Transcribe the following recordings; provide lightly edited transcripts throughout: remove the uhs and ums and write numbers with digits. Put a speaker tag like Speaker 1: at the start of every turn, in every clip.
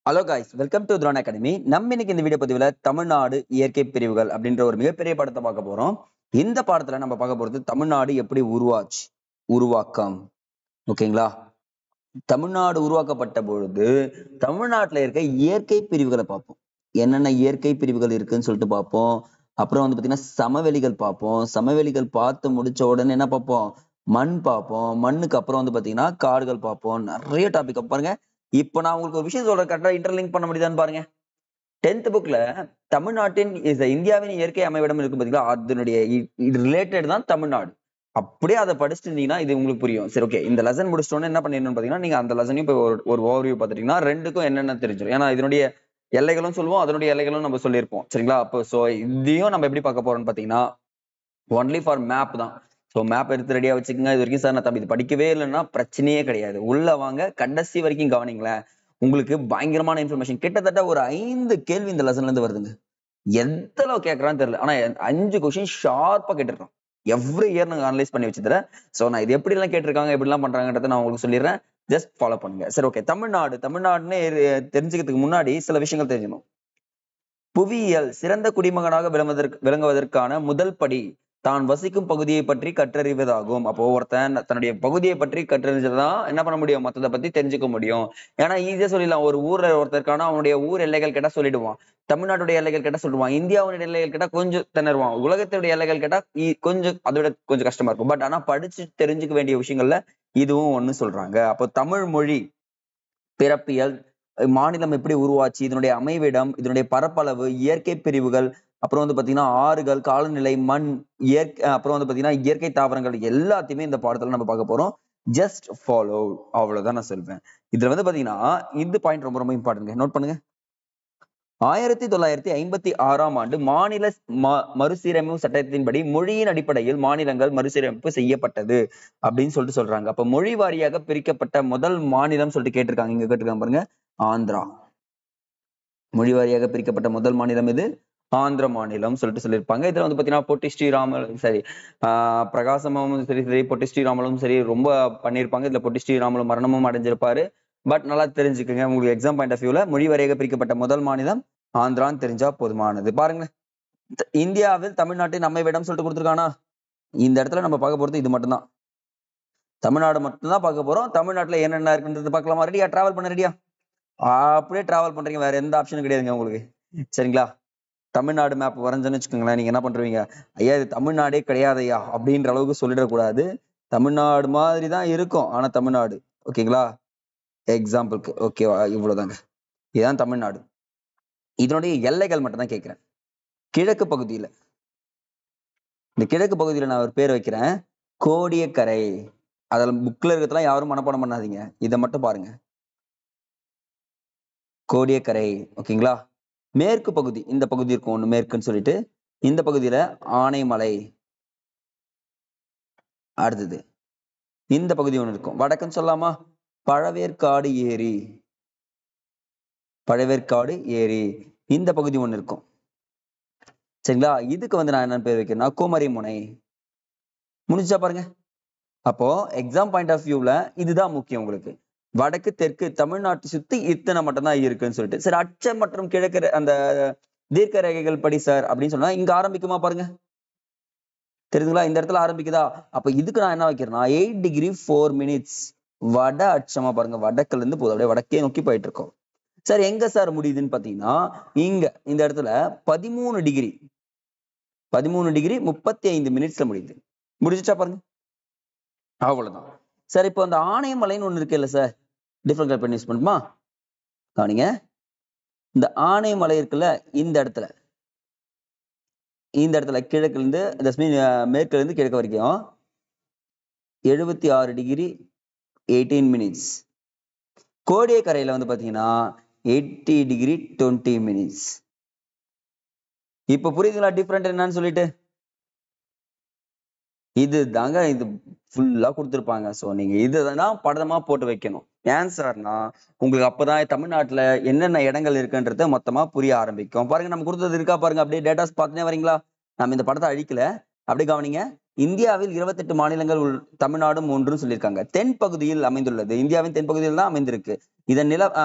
Speaker 1: Hello guys, welcome to துரான் academy. நம்ம இன்னைக்கு இந்த வீடியோ பதிவுல தமிழ்நாடு இயற்கை பிரிவுகள் அப்படின்ற ஒரு மிகப்பெரிய பாடத்தை பார்க்க போறோம். இந்த பாடத்துல நம்ம பார்க்க போறது தமிழ்நாடு எப்படி உருவாச்சு, உருவாக்கம். ஓகேங்களா? தமிழ்நாடு உருவாக்கப்பட்ட பொழுது தமிழ்நாட்டுல இருக்க இயற்கை பிரிவுகளை பார்ப்போம். என்னென்ன இயற்கை பிரிவுகள் இருக்குன்னு சொல்லிட்டு பார்ப்போம். அப்புறம் வந்து பாத்தீங்கன்னா சமவெளிகள் பார்ப்போம். சமவெளிகள் பார்த்து முடிச்ச உடனே என்ன பார்ப்போம்? மண் பார்ப்போம். மண்ணுக்கு அப்புறம் வந்து பாத்தீங்கன்னா காடுகள் பார்ப்போம். நிறைய டாபிக் பாருங்க. இப்போ நான் உங்களுக்கு ஒரு விஷயம் சொல்றேன், கரெக்டா இன்டர்லிங்க் பண்ண முடியுதான்னு பாருங்க. 10th புக்ல தமிழ்நாட்டின் இந்தியாவின் இயற்கை அமைவிடம் இருக்கு பாத்தீங்களா, அதனுடைய இது ரிலேட்டட் தான் தமிழ்நாடு. அப்படியே அதை படிச்சுட்டு இருந்தீங்கன்னா இது உங்களுக்கு புரியும். சரி, ஓகே. இந்த லெசன் முடிச்சிட்டோன்னு என்ன பண்ணிடணும்னு பாத்தீங்கன்னா, நீங்க அந்த லெசனையும் போய் ஒரு ஓவர்வியூ பார்த்துட்டீங்கன்னா ரெண்டுக்கும் என்னென்ன தெரிஞ்சிடும். ஏன்னா இதனுடைய எல்லைகளும் சொல்லுவோம், அதனுடைய எல்லைகளும் நம்ம சொல்லியிருப்போம். சரிங்களா? அப்போ சோ இதையும் நம்ம எப்படி பார்க்க போறோம்னு பாத்தீங்கன்னா, ஒன்லி ஃபார் மேப் தான். ஸோ மேப் எடுத்து ரெடியா வச்சுக்கோங்க. இது வரைக்கும் சார் நான் தம்பி இது படிக்கவே இல்லைன்னா பிரச்சனையே கிடையாது. உள்ள வாங்க, கடைசி வரைக்கும் கவனிங்களேன். உங்களுக்கு பயங்கரமான இன்ஃபர்மேஷன். கிட்டத்தட்ட ஒரு 5 கேள்வி இந்த லெசன்ல இருந்து வருதுங்க. எந்த அளவு கேட்கறான்னு தெரியல. ஆனா 5 கொஸ்டின் ஷார்ப்பா கேட்டிருக்கோம். எவ்ரி இயர் நாங்க அனலைஸ் பண்ணி வச்சுக்கிறேன். ஸோ நான் இது எப்படி எல்லாம் கேட்டிருக்காங்க, எப்படி எல்லாம் பண்றாங்கன்றத நான் உங்களுக்கு சொல்லிடுறேன். ஜஸ்ட் ஃபாலோ பண்ணுங்க. சரி, ஓகே. தமிழ்நாடுன்னு தெரிஞ்சுக்கிறதுக்கு முன்னாடி சில விஷயங்கள் தெரிஞ்சுக்கணும். புவியியல் சிறந்த குடிமகனாக விளங்குவதற்கான முதல் படி தான் வசிக்கும் பகுதியை பற்றி கற்றறிவதாகும். அப்போ ஒருத்தன் தன்னுடைய பகுதியை பற்றி கற்றறிஞ்சதான் என்ன பண்ண முடியும், மத்ததை பத்தி தெரிஞ்சுக்க முடியும். ஏன்னா ஈஸியா சொல்லிடலாம். ஒரு ஊர்ல ஒருத்தருக்கான அவனுடைய ஊர் எல்லைகள் கேட்டா சொல்லிடுவான். தமிழ்நாட்டுடைய எல்லைகள் கேட்டா சொல்லுவான். இந்தியாவுடைய எல்லைகள் கேட்டா கொஞ்சம் திணறுவான். உலகத்துடைய எல்லைகள் கேட்டா கொஞ்சம் அதோட கொஞ்சம் கஷ்டமா இருக்கும். பட் ஆனா படிச்சு தெரிஞ்சுக்க வேண்டிய விஷயங்கள்ல இதுவும் ஒண்ணு சொல்றாங்க. அப்போ தமிழ் மொழி, பிறப்பியல், மாநிலம் எப்படி உருவாச்சு, இதனுடைய அமைவிடம், இதனுடைய பரப்பளவு, இயற்கை பிரிவுகள், அப்புறம் வந்து பாத்தீங்கன்னா ஆறுகள், காலநிலை, மண், அப்புறம் வந்து பாத்தீங்கன்னா இயற்கை தாவரங்கள் எல்லாத்தையுமே இந்த பாடத்துல நம்ம பார்க்க போறோம். ஜஸ்ட் ஃபாலோ, அவ்வளவுதான் நான் சொல்வேன். இதுல வந்து பாத்தீங்கன்னா இந்த பாயிண்ட் ரொம்ப ரொம்ப இம்பார்ட்டன்ட். நோட் பண்ணுங்க. 1956ஆம் ஆண்டு மாநில மறுசீரமைப்பு சட்டத்தின்படி மொழியின் அடிப்படையில் மாநிலங்கள் மறுசீரமைப்பு செய்யப்பட்டது அப்படின்னு சொல்றாங்க. அப்ப மொழி வாரியாக பிரிக்கப்பட்ட முதல் மாநிலம் சொல்லிட்டு கேட்டிருக்காங்க. இங்க கேட்டிருக்காங்க பாருங்க, ஆந்திரா. மொழி வாரியாக பிரிக்கப்பட்ட முதல் மாநிலம் இது ஆந்திர மாநிலம் சொல்லிட்டு சொல்லியிருப்பாங்க. இதுல வந்து பாத்தீங்கன்னா பொட்டி ஸ்ரீராமலும் சரி, பிரகாசமும் சரி, பொட்டி ஸ்ரீராமலும் சரி ரொம்ப பண்ணியிருப்பாங்க. இதுல பொட்டி ஸ்ரீராமலும் மரணமும் அடைஞ்சிருப்பாரு. பட் நல்லா தெரிஞ்சுக்கோங்க, உங்களுக்கு எக்ஸாம் பாயிண்ட் ஆஃப் வியூல மொழி வாரியாக பிரிக்கப்பட்ட முதல் மாநிலம் ஆந்திரான்னு தெரிஞ்சா போதுமானது. பாருங்க, இந்தியாவில் தமிழ்நாட்டின் அமைவிடம் சொல்லிட்டு கொடுத்துருக்கானா. இந்த இடத்துல நம்ம பார்க்க போறது இது மட்டும்தான். தமிழ்நாடு மட்டும்தான் பார்க்க போறோம். தமிழ்நாட்டுல என்னென்ன இருக்குன்றது பார்க்கலாமா? ரெடியா? டிராவல் பண்ண ரெடியா? அப்படியே டிராவல் பண்றீங்க, வேற எந்த ஆப்ஷனும் கிடையாதுங்க உங்களுக்கு. சரிங்களா? தமிழ்நாடு மேப் வரைஞ்சோன்னு வச்சுக்கோங்களேன், நீங்க என்ன பண்றீங்க, ஐயா இது தமிழ்நாடே கிடையாதையா அப்படின்ற அளவுக்கு சொல்லிடக்கூடாது. தமிழ்நாடு மாதிரி தான் இருக்கும், ஆனா தமிழ்நாடு. ஓகேங்களா? எக்ஸாம்பிளுக்கு ஓகேவா? இவ்வளவுதாங்க. இதுதான் தமிழ்நாடு. இதனுடைய எல்லைகள் மட்டும் தான் கேட்கிறேன். கிழக்கு பகுதியில, இந்த கிழக்கு பகுதியில நான் ஒரு பேர் வைக்கிறேன், கோடியக்கரை. அதுல புக்ல இருக்கிறதுலாம் யாரும் மனப்பாடம் பண்ணாதீங்க, இதை மட்டும் பாருங்க. கோடியக்கரை. ஓகேங்களா? மேற்கு பகுதி, இந்த பகுதி இருக்கும் ஒண்ணு மேற்குன்னு சொல்லிட்டு, இந்த பகுதியில ஆனைமலை. அடுத்தது இந்த பகுதி ஒண்ணு இருக்கும், வடக்குன்னு சொல்லலாமா, பழவேற்காடு ஏரி. பழவேற்காடு ஏரி இந்த பகுதி ஒண்ணு இருக்கும். சரிங்களா? இதுக்கு வந்து நான் என்ன பேர் வைக்கிறேன்னா குமரிமுனை. முடிஞ்சா பாருங்க. அப்போ எக்ஸாம் பாயிண்ட் ஆஃப் வியூல இதுதான் முக்கியம் உங்களுக்கு. வடக்கு தெற்கு தமிழ்நாட்டை சுத்தி இத்தனை மட்டும் தான் இருக்குன்னு சொல்லிட்டு. சரி, அச்சம் மற்றும் கிழக்கு அந்த தீர்க்க ரேகைகள் படி சார் அப்படின்னு சொன்னா இங்க ஆரம்பிக்குமா பாருங்க, தெரியுதுங்களா? இந்த இடத்துல ஆரம்பிக்குதா? அப்ப இதுக்கு நான் என்ன வைக்கிறேன்னா 8 டிகிரி 4 மினிட்ஸ் வட அச்சமா பாருங்க. வடக்குல இருந்து போதும், அப்படியே வடக்கே நோக்கி போயிட்டு இருக்கோம். சார் எங்க சார் முடியுதுன்னு பாத்தீங்கன்னா இங்க இந்த இடத்துல 13 டிகிரி 35 மினிட்ஸ்ல முடியுது. முடிஞ்சுச்சா பாருங்க, அவ்வளவுதான். சார் இப்போ அந்த ஆனைமலைன்னு ஒண்ணு இருக்கு இல்ல சார், டிஃபரண்ட் பண்ணி யூஸ் பண்ணுமா? கவனிங்க, இந்த ஆனைமலை இருக்குல்ல, இந்த இடத்துல கிழக்குல இருந்து மேற்குல இருந்து கிழக்கு வரைக்கும் 76 டிகிரி 18 மினிட்ஸ். கோடியக்கரையில வந்து பாத்தீங்கன்னா 80 டிகிரி 20 மினிட்ஸ். இப்ப புரியுதுங்களா டிஃபரெண்ட் என்னன்னு சொல்லிட்டு? இது தாங்க, இது ஃபுல்லா கொடுத்துருப்பாங்க. ஸோ நீங்க இதுதான் படமா போட்டு வைக்கணும். ஏன் சார்னா உங்களுக்கு அப்பதான் தமிழ்நாட்டுல என்னென்ன இடங்கள் இருக்குன்றத மொத்தமா புரிய ஆரம்பிக்கும். பாருங்க, நம்ம கொடுத்தது இருக்கா பாருங்க, அப்படியே டேட்டாஸ் பார்த்துனே வரீங்களா? நம்ம இந்த படத்தை அழிக்கல, அப்படியே கவனிங்க. இந்தியாவில் 28 மாநிலங்கள் தமிழ்நாடும் ஒன்றும் சொல்லியிருக்காங்க. தென் பகுதியில் அமைந்துள்ளது. இந்தியாவின் தென் பகுதியில் தான் அமைந்திருக்கு. இது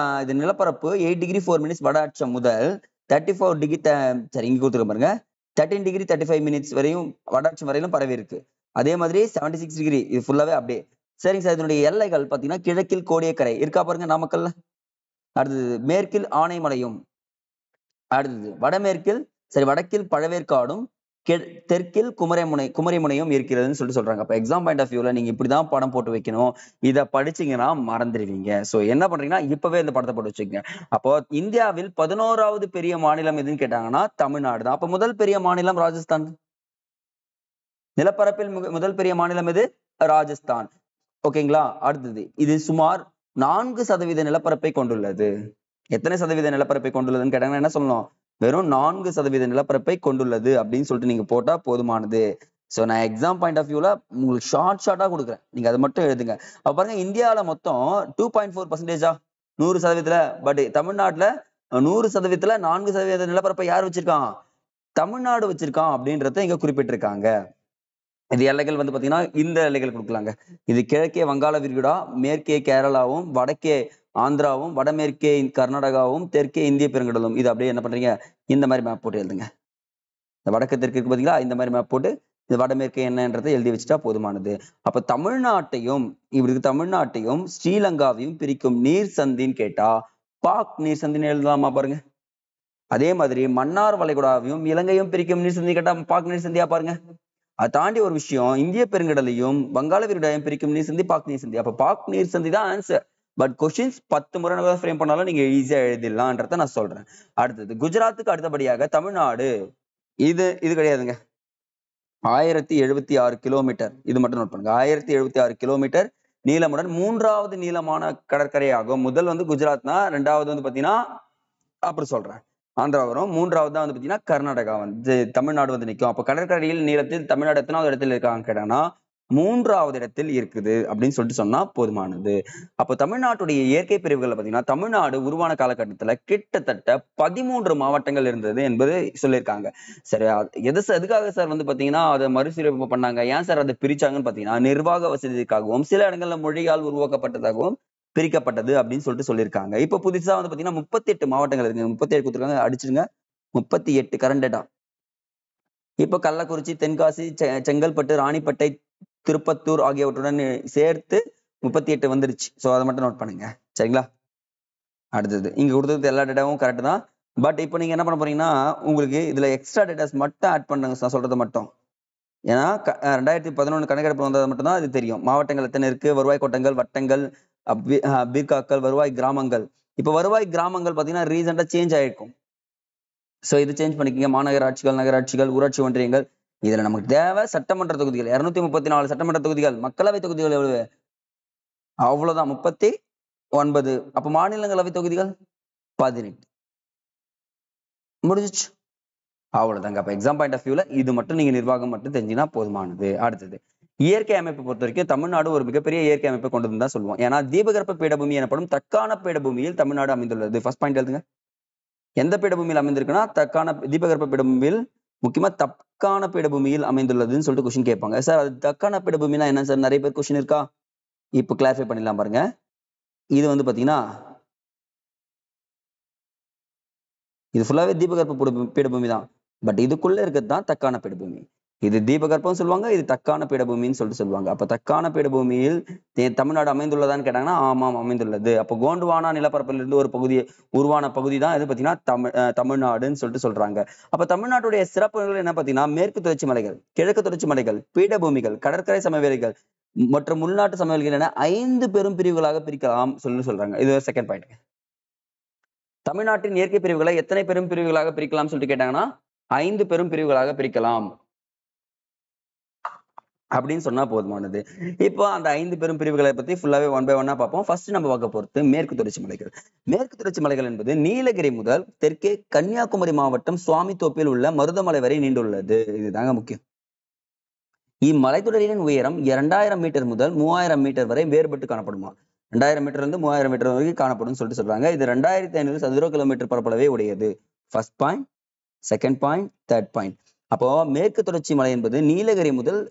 Speaker 1: நிலப்பரப்பு 8°4' வட அச்சம் முதல் 34 சரி இங்க கொடுத்துருக்க பாருங்க 13°35' வரையும் வட அச்சம் வரையிலும் பரவி இருக்கு. அதே மாதிரி 76 டிகிரி இது ஃபுல்லாவே அப்படியே. சரிங்க சார், இதனுடைய எல்லைகள் பாத்தீங்கன்னா கிழக்கில் கோடியக்கரை இருக்கா பாருங்க நாமக்கல்ல. அடுத்தது மேற்கில் ஆனைமலையும், அடுத்தது வடக்கில் பழவேற்காடும், தெற்கில் குமரிமுனையும் இருக்கிறதுன்னு சொல்றாங்க. அப்ப எக்ஸாம் பாயிண்ட் ஆஃப் வியூல நீங்க இப்படிதான் படம் போட்டு வைக்கணும். இதை படிச்சீங்கன்னா மறந்துடுவீங்க. சோ என்ன பண்றீங்கன்னா இப்பவே இந்த படத்தை போட்டு வச்சுக்கோங்க. அப்போ இந்தியாவில் 11வது பெரிய மாநிலம் எதுன்னு கேட்டாங்கன்னா தமிழ்நாடு தான். அப்ப முதல் பெரிய மாநிலம் ராஜஸ்தான். நிலப்பரப்பில் முதல் பெரிய மாநிலம் எது? ராஜஸ்தான். ஓகேங்களா? அடுத்தது இது சுமார் 4% நிலப்பரப்பை கொண்டுள்ளது. எத்தனை சதவீத நிலப்பரப்பை கொண்டுள்ளதுன்னு கேட்டாங்கன்னா என்ன சொல்லணும்? வெறும் 4% நிலப்பரப்பை கொண்டுள்ளது அப்படின்னு சொல்லிட்டு நீங்க போட்டா போதுமானது. சோ நான் எக்ஸாம் பாயிண்ட் ஆஃப் வியூல உங்களுக்கு ஷார்ட்டா கொடுக்குறேன், நீங்க அதை மட்டும் எழுதுங்க. அப்ப பாருங்க, இந்தியாவில மொத்தம் 2.4%, 100%. பட் தமிழ்நாட்டுல 100%, 4% நிலப்பரப்பை யார் வச்சிருக்கான்? தமிழ்நாடு வச்சிருக்கான் அப்படின்றத இங்க குறிப்பிட்டிருக்காங்க. இது எல்லைகள் வந்து பாத்தீங்கன்னா இந்த எல்லைகள் கொடுக்கலாங்க. இது கிழக்கே வங்காள விரிகுடா, மேற்கே கேரளாவும், வடக்கே ஆந்திராவும், வடமேற்கே கர்நாடகாவும், தெற்கே இந்திய பெருங்கடலும். இது அப்படியே என்ன பண்றீங்க, இந்த மாதிரி மேப் போட்டு எழுதுங்க. இந்த வடக்கு தெற்கு இருக்கு பாத்தீங்களா, இந்த மாதிரி மேப் போட்டு இது வடமேற்கே என்னன்றதை எழுதி வச்சுட்டா போதுமானது. அப்ப தமிழ்நாட்டையும் ஸ்ரீலங்காவையும் பிரிக்கும் நீர் சந்தின்னு கேட்டா பாக் நீர் சந்தின்னு எழுதலாமா பாருங்க. அதே மாதிரி மன்னார் வளைகுடாவையும் இலங்கையும் பிரிக்கும் நீர் சந்தி கேட்டா பாக் நீர் சந்தியா பாருங்க. அதை தாண்டி ஒரு விஷயம், இந்திய பெருங்கடலையும் வங்காள விரிகுடாவையும் பிரிக்கும் நீர் சந்தி பாக் நீர் சந்தி. அப்ப பாக் நீர் சந்தி தான் ஆன்சர். பட் கொஸ்டின்ஸ் 10 முறை ஃப்ரேம் பண்ணாலும் நீங்க ஈஸியா எழுதிடலாம்ன்றத நான் சொல்றேன். அடுத்தது குஜராத்துக்கு அடுத்தபடியாக தமிழ்நாடு. இது கிடையாதுங்க. 1076 கிலோமீட்டர். இது மட்டும் நோட் பண்ணுங்க. 1076 கிலோமீட்டர் நீளமுடன் 3வது நீளமான கடற்கரை ஆகும். முதல் வந்து குஜராத்னா, 2வது வந்து பாத்தீங்கன்னா அப்புறம் சொல்றேன் ஆந்திரா வரும், 3வது தான் வந்து பாத்தீங்கன்னா கர்நாடகா வந்து தமிழ்நாடு வந்து நிற்கும். அப்ப கடற்கரையில் நீளத்தில் தமிழ்நாடு எத்தனாவது இடத்துல இருக்காங்க கேட்டாங்கன்னா 3வது இடத்தில் இருக்குது அப்படின்னு சொல்லிட்டு சொன்னா போதுமானது. அப்போ தமிழ்நாட்டுடைய இயற்கை பிரிவுகள் பாத்தீங்கன்னா தமிழ்நாடு உருவான காலகட்டத்துல கிட்டத்தட்ட 13 மாவட்டங்கள் இருந்தது என்பது சொல்லியிருக்காங்க. சரி, எதுக்காக சார் வந்து பாத்தீங்கன்னா அதை மறுசீரமைப்பு பண்ணாங்க, ஏன் சார் அதை பிரிச்சாங்கன்னு பாத்தீங்கன்னா நிர்வாக வசதிக்காகவும் சில இடங்கள்ல மொழியால் உருவாக்கப்பட்டதாகவும் பிரிக்கப்பட்டது அப்படின்னு சொல்லிட்டு சொல்லியிருக்காங்க. இப்ப புதுசா வந்து பாத்தீங்கன்னா 38 மாவட்டங்கள் இருக்கு. 37 கொடுத்துருக்காங்க, அடிச்சிருங்க. 38 கரண்ட் டேட்டா. இப்ப கள்ளக்குறிச்சி, தென்காசி, செங்கல்பட்டு, ராணிப்பேட்டை, திருப்பத்தூர் ஆகியவற்றுடன் சேர்த்து 38 வந்துருச்சு. சோ அதை மட்டும் நோட் பண்ணுங்க. சரிங்களா? அடுத்தது இங்க கொடுத்தது எல்லா டேட்டாவும் கரெக்ட் தான். பட் இப்போ நீங்க என்ன பண்ண போறீங்கன்னா உங்களுக்கு இதுல எக்ஸ்ட்ரா டேட்டாஸ் மட்டும் ஆட் பண்ணுங்க சார், சொல்றது மட்டும். ஏன்னா 2011 கணக்கெடுப்பு வந்தது மட்டும் தான் இது தெரியும். மாவட்டங்கள் எத்தனை இருக்கு, வருவாய் கோட்டங்கள், வட்டங்கள், பீர்க்காக்கள், வருவாய் கிராமங்கள். இப்ப வருவாய் கிராமங்கள் பாத்தீங்கன்னா ரீசெண்டா சேஞ்ச் ஆயிருக்கும். சோ இது சேஞ்ச் பண்ணிக்கங்க. மாநகராட்சிகள், நகராட்சிகள், ஊராட்சி ஒன்றியங்கள். இதுல நமக்கு தேவை சட்டமன்ற தொகுதிகள் 234 சட்டமன்ற தொகுதிகள். மக்களவை தொகுதிகள் எவ்வளவு? அவ்வளவுதான், 39. அப்ப மாநிலங்களவை தொகுதிகள் 18. முடிஞ்சிச்சு, அவ்வளவுதாங்க. அப்ப எக்ஸாம் பாயிண்ட் ஆஃப் வியூல இது மட்டும் நீங்க நிர்வாகம் மட்டும் தெரிஞ்சுன்னா போதுமானது. அடுத்தது இயற்கை அமைப்பை பொறுத்த வரைக்கும் தமிழ்நாடு ஒரு மிகப்பெரிய இயற்கை அமைப்பை கொண்டு தான் சொல்லுவோம். ஏன்னா தீபகற்ப பீடபூமி எனப்படும் தக்கான பீடபூமியில் தமிழ்நாடு அமைந்துள்ளது. ஃபர்ஸ்ட் பாயிண்ட் எழுதுங்க. எந்த பீடபூமியில் அமைந்திருக்குன்னா தீபகற்ப பீடபூமியில், முக்கியமா தக்கான பீடபூமியில் அமைந்துள்ளதுன்னு சொல்லிட்டு கொஸ்டின் கேட்பாங்க. சார் அது தக்கான பீடபூமினா என்ன சார், நிறைய பேர் கொஸ்டின் இருக்கா. இப்போ கிளாரிஃபை பண்ணிடலாம் பாருங்க. இது வந்து பாத்தீங்கன்னா இது ஃபுல்லாவே தீபகற்ப பீடபூமி தான். பட் இதுக்குள்ள இருக்கிறது தான் தக்கான பீடபூமி. இது தீபகற்பம் சொல்லுவாங்க, இது தக்கான பீடபூமின்னு சொல்லிட்டு சொல்லுவாங்க. அப்ப தக்கான பீடபூமியில் தமிழ்நாடு அமைந்துள்ளதான்னு கேட்டாங்கன்னா ஆமாம் அமைந்துள்ளது. அப்போ கோண்டுவானா நிலப்பரப்பிலிருந்து ஒரு பகுதி உருவான பகுதி தான் இது பாத்தீங்கன்னா தமிழ்நாடுன்னு சொல்லிட்டு சொல்றாங்க. அப்ப தமிழ்நாட்டுடைய சிறப்புகள் என்ன பாத்தீங்கன்னா மேற்கு தொடர்ச்சி மலைகள், கிழக்கு தொடர்ச்சி மலைகள், பீடபூமிகள், கடற்கரை சமவெளிகள் மற்றும் உள்நாட்டு சமவெளிகள் என 5 பெரும் பிரிவுகளாக பிரிக்கலாம் சொல்றாங்க. இது ஒரு செகண்ட் பாயிண்ட். தமிழ்நாட்டின் இயற்கை பிரிவுகளை எத்தனை பெரும் பிரிவுகளாக பிரிக்கலாம் சொல்லிட்டு கேட்டாங்கன்னா 5 பெரும் பிரிவுகளாக பிரிக்கலாம் அப்படின்னு சொன்னா போதுமானது. இப்போ அந்த 5 பெரும் பிரிவுகளை பத்தி ஃபுல்லாவே 1 by 1 பார்ப்போம். ஃபர்ஸ்ட் நம்ம பார்க்க போறது மேற்கு தொடர்ச்சி மலைகள். மேற்கு தொடர்ச்சி மலைகள் என்பது நீலகிரி முதல் தெற்கே கன்னியாகுமரி மாவட்டம் சுவாமித்தோப்பில் உள்ள மருதமலை வரை நீண்டுள்ளது. இதுதாங்க முக்கியம். இம்மலைத்தொடரின் உயரம் 2000 மீட்டர் முதல் 3000 மீட்டர் வரை வேறுபட்டு காணப்படுமா. 2000 மீட்டர் இருந்து 3000 மீட்டர் வரைக்கும் காணப்படும் சொல்லிட்டு சொல்றாங்க. இது 2500 சதுர கிலோமீட்டர் பரப்பளவே உடையது. First point, second point, third point. அப்போ மேற்கு தொடர்ச்சி மலை என்பது நீலகிரி முதல்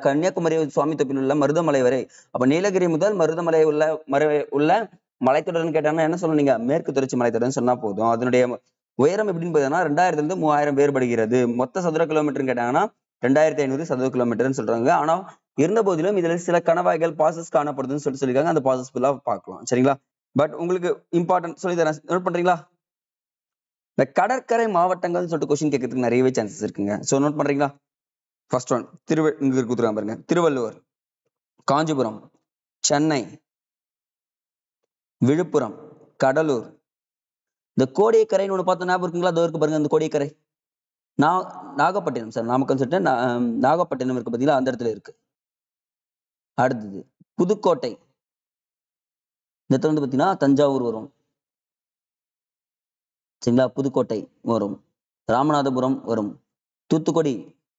Speaker 1: கன்னியாகுமரி சுவாமித்தோப்பில் உள்ள மருதமலை வரை. அப்ப நீலகிரி முதல் மருதமலை உள்ள மலைத்தொடர்னு கேட்டாங்கன்னா என்ன சொல்லணும், மேற்கு தொடர்ச்சி மலைத்தொடர்னு சொன்னா போதும். அதனுடைய உயரம் எப்படின்னு பார்த்தீங்கன்னா 2000 to 3000 வேறுபடுகிறது. மொத்த சதுர கிலோமீட்டர்னு கேட்டாங்கன்னா 2500 சதுர கிலோமீட்டர்னு சொல்றாங்க. ஆனா இருந்த போதிலும் இதுல சில கணவாய்கள் பாசஸ் காணப்படுதுன்னு சொல்லியிருக்காங்க. அந்த பாசஸ் ஃபுல்லா பார்க்கலாம். சரிங்களா? பட் உங்களுக்கு இம்பார்ட்டன்ட் சொல்லி தரேன், நோட் பண்றீங்களா? இந்த கடற்கரை மாவட்டங்கள் சொல்லிட்டு கொஸ்டின் கேட்கறதுக்கு நிறையவே சான்சஸ் இருக்குங்க. சோ நோட் பண்றீங்களா? ஃபர்ஸ்ட் ஒன் கொடுத்துருக்காங்க பாருங்க. திருவள்ளுவர், காஞ்சிபுரம், சென்னை, விழுப்புரம், கடலூர். இந்த கோடியக்கரைன்னு ஒண்ணு பார்த்தா ஞாபகம் இருக்குங்களா? அதோ இருக்கு பாருங்க அந்த கோடியக்கரை. நாகப்பட்டினம் சார், நாமக்கல் சொல்லிட்டு நாகப்பட்டினம் இருக்கு பாத்தீங்களா, அந்த இடத்துல இருக்கு. அடுத்தது புதுக்கோட்டை, இந்த இடத்துல வந்து பாத்தீங்கன்னா தஞ்சாவூர் வரும். சரிங்களா? புதுக்கோட்டை வரும், ராமநாதபுரம் வரும், தூத்துக்குடி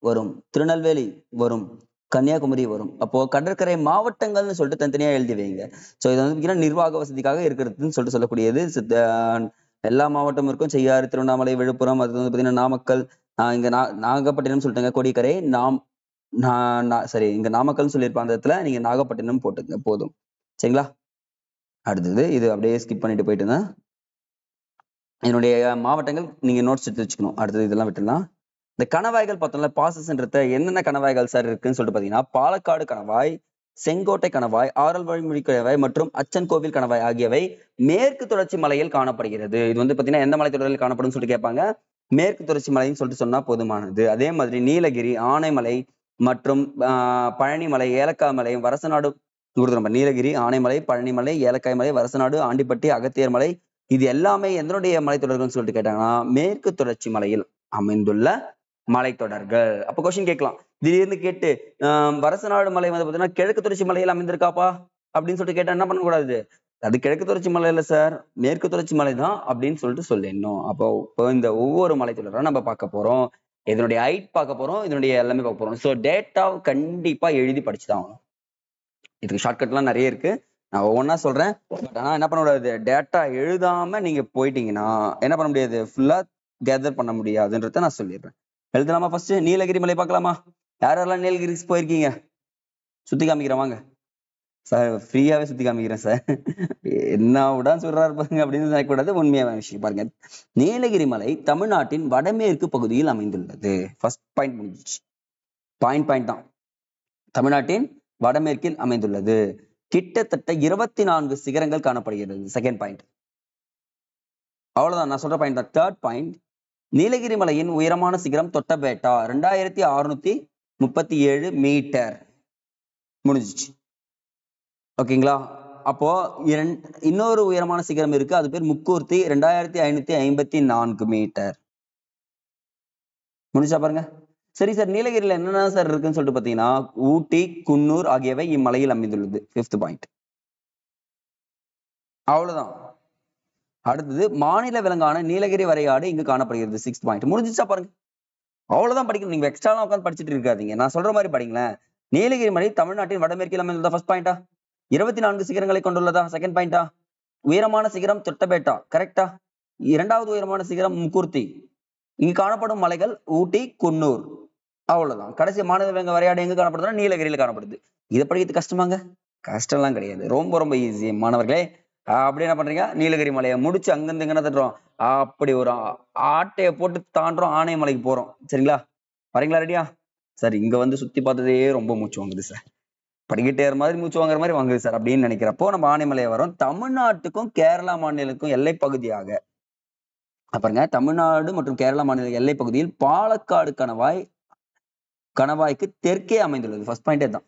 Speaker 1: வரும், திருநெல்வேலி வரும், கன்னியாகுமரி வரும். அப்போ கடற்கரை மாவட்டங்கள்னு சொல்லிட்டு தனித்தனியா எழுதி வைங்க. சோ இது வந்து நிர்வாக வசதிக்காக இருக்கிறதுன்னு சொல்லிட்டு சொல்லக்கூடியது. எல்லா மாவட்டமும் இருக்கும். செய்யாறு, திருவண்ணாமலை, விழுப்புரம், அது வந்து பாத்தீங்கன்னா நாமக்கல், இங்க நாகப்பட்டினம் சொல்லிட்டாங்க. கோடிக்கரை சரி, இங்க நாமக்கல் சொல்லியிருப்பாங்க. அந்த இடத்துல நீங்க நாகப்பட்டினம் போட்டுங்க போதும். சரிங்களா? அடுத்தது இது அப்படியே ஸ்கிப் பண்ணிட்டு போயிட்டுங்க. என்னுடைய மாவட்டங்கள் நீங்க நோட்ஸ் எடுத்து வச்சுக்கணும். அடுத்தது இதெல்லாம் விட்டுலாம். இந்த கணவாய்கள் பார்த்தோம்ல, பாசஸ்ன்றத என்னென்ன கணவாய்கள் சார் இருக்குன்னு சொல்லிட்டு பாத்தீங்கன்னா பாலக்காடு கணவாய், செங்கோட்டை கணவாய், ஆரல் வழிமொழி கணவாய் மற்றும் அச்சன் கோவில் கணவாய் ஆகியவை மேற்கு தொடர்ச்சி மலையில் காணப்படுகிறது. இது வந்து பாத்தீங்கன்னா எந்த மலைத்தொடரில் காணப்படும் சொல்லிட்டு கேட்பாங்க. மேற்கு தொடர்ச்சி மலைன்னு சொல்லிட்டு சொன்னா போதுமானது. அதே மாதிரி நீலகிரி, ஆனைமலை மற்றும் பழனிமலை, ஏலக்காய் மலை, வரசநாடு கொடுத்துரும்ப. நீலகிரி, ஆனைமலை, பழனிமலை, ஏலக்காய் மலை, வரசநாடு, ஆண்டிப்பட்டி, அகத்தியர் மலை, இது எல்லாமே எதனுடைய மலைத்தொடர்கள்னு சொல்லிட்டு கேட்டாங்கன்னா மேற்கு தொடர்ச்சி மலையில் அமைந்துள்ள மலைத்தொடர்கள். அப்ப கொஸ்டின் கேட்கலாம், திடீர்னு கேட்டு வரசநாடு மலை வந்து பாத்தீங்கன்னா கிழக்கு தொடர்ச்சி மலையில் அமைந்திருக்காப்பா அப்படின்னு சொல்லிட்டு கேட்டா என்ன பண்ணக்கூடாது, அது கிழக்கு தொடர்ச்சி மலை இல்ல சார், மேற்கு தொடர்ச்சி மலை தான் அப்படின்னு சொல்லிட்டு சொல்லிடணும். அப்போ இந்த ஒவ்வொரு மலைத்தொடரும் நம்ம பார்க்க போறோம். இதனுடைய ஹைட் பார்க்க போறோம், இதனுடைய எல்லாமே பார்க்க போறோம். ஸோ டேட்டா கண்டிப்பா எழுதி படிச்சுதான் ஆகணும். இதுக்கு ஷார்ட்கட்லாம் நிறைய இருக்கு, நான் ஒவ்வொன்றா சொல்றேன். பட் ஆனா என்ன பண்ண கூடாது, டேட்டா எழுதாம நீங்க போயிட்டீங்கன்னா என்ன பண்ண முடியாது, ஃபுல்லா கேதர் பண்ண முடியாதுன்றத நான் சொல்லிடுறேன். எழுதலாமா? ஃபர்ஸ்ட் நீலகிரி மலை பார்க்கலாமா? யாரெல்லாம் நீலகிரிஸ் போயிருக்கீங்க? சுத்தி காமிக்கிறேன் வாங்க சார், ஃப்ரீயாவே சுத்தி காமிக்கிறேன் சார். என்ன விடா சொல்றாரு பாருங்க அப்படின்னு நினைக்கக்கூடாது, உண்மையான விஷயம் பாருங்க. நீலகிரி மலை தமிழ்நாட்டின் வடமேற்கு பகுதியில் அமைந்துள்ளது. ஃபர்ஸ்ட் பாயிண்ட் முடிஞ்சிச்சு. பாயிண்ட் தான். தமிழ்நாட்டின் வடமேற்கில் அமைந்துள்ளது. கிட்டத்தட்ட 24 சிகரங்கள் காணப்படுகிறது. Second point. அவ்வளவுதான், நான் சொல்ற பாயிண்ட் தான். தேர்ட் பாயிண்ட், நீலகிரி மலையின் உயரமான சிகரம் தொட்டபேட்டா 2637 மீட்டர். முடிஞ்சிச்சு. ஓகேங்களா? அப்போ இன்னொரு உயரமான சிகரம் இருக்கு, அது பேர் முக்கூர்த்தி 2554 மீட்டர். முடிஞ்சா பாருங்க. சரி சார், நீலகிரியில என்னென்ன சார் இருக்குன்னு சொல்லிட்டு பாத்தீங்கன்னா ஊட்டி, குன்னூர் ஆகியவை இம்மலையில் அமைந்துள்ளது. Fifth point. அவ்வளவுதான். அடுத்தது மாநில விலங்கான நீலகிரி வரையாடு இங்கு காணப்படுகிறது. Sixth point. முடிஞ்சிச்சா பாருங்க. அவ்வளவுதான் படிக்கணும், நீங்க எக்ஸ்ட்ரா உட்காந்து படிச்சுட்டு இருக்காதீங்க, நான் சொல்ற மாதிரி படிங்களேன். நீலகிரி மலை தமிழ்நாட்டின் வடமேற்கில் அமைந்துள்ளதா? ஃபர்ஸ்ட் பாயிண்டா. 24 சிகரங்களை கொண்டுள்ளதா? செகண்ட் பாயிண்டா. உயரமான சிகரம் தொட்டபேட்டா, கரெக்டா. இரண்டாவது உயரமான சிகரம் முக்கூர்த்தி. இங்கு காணப்படும் மலைகள் ஊட்டி, குன்னூர். அவ்வளவுதான். கடைசி மாநில விலங்கு வரையாடு எங்க காணப்படுதுன்னா நீலகிரியில காணப்படுது. இதை படிக்கிறது கஷ்டமாங்க? கஷ்டம்லாம் கிடையாது, ரொம்ப ரொம்ப ஈஸி மாணவர்களே. அப்படி என்ன பண்றீங்க, நீலகிரி மலையை முடிச்சு அங்கிருந்து எங்க தட்டுறோம், அப்படி ஒரு ஆட்டையை போட்டு தாண்டுறோம், ஆனைமலைக்கு போறோம். சரிங்களா? வரீங்களா? ரெடியா? சார் இங்க வந்து சுத்தி பார்த்ததே ரொம்ப மூச்சு வாங்குது சார், படிக்கிட்டே மாதிரி மூச்சு வாங்குற மாதிரி வாங்குது சார் அப்படின்னு நினைக்கிறப்போ நம்ம ஆனைமலையை வரோம். தமிழ்நாட்டுக்கும் கேரளா மாநிலத்துக்கும் எல்லை பகுதியாக பாருங்க, தமிழ்நாடு மற்றும் கேரளா மாநில எல்லை பகுதியில் பாலக்காடு கணவாய்க்கு தெற்கே அமைந்துள்ளது. ஃபர்ஸ்ட் பாயிண்டே தான்.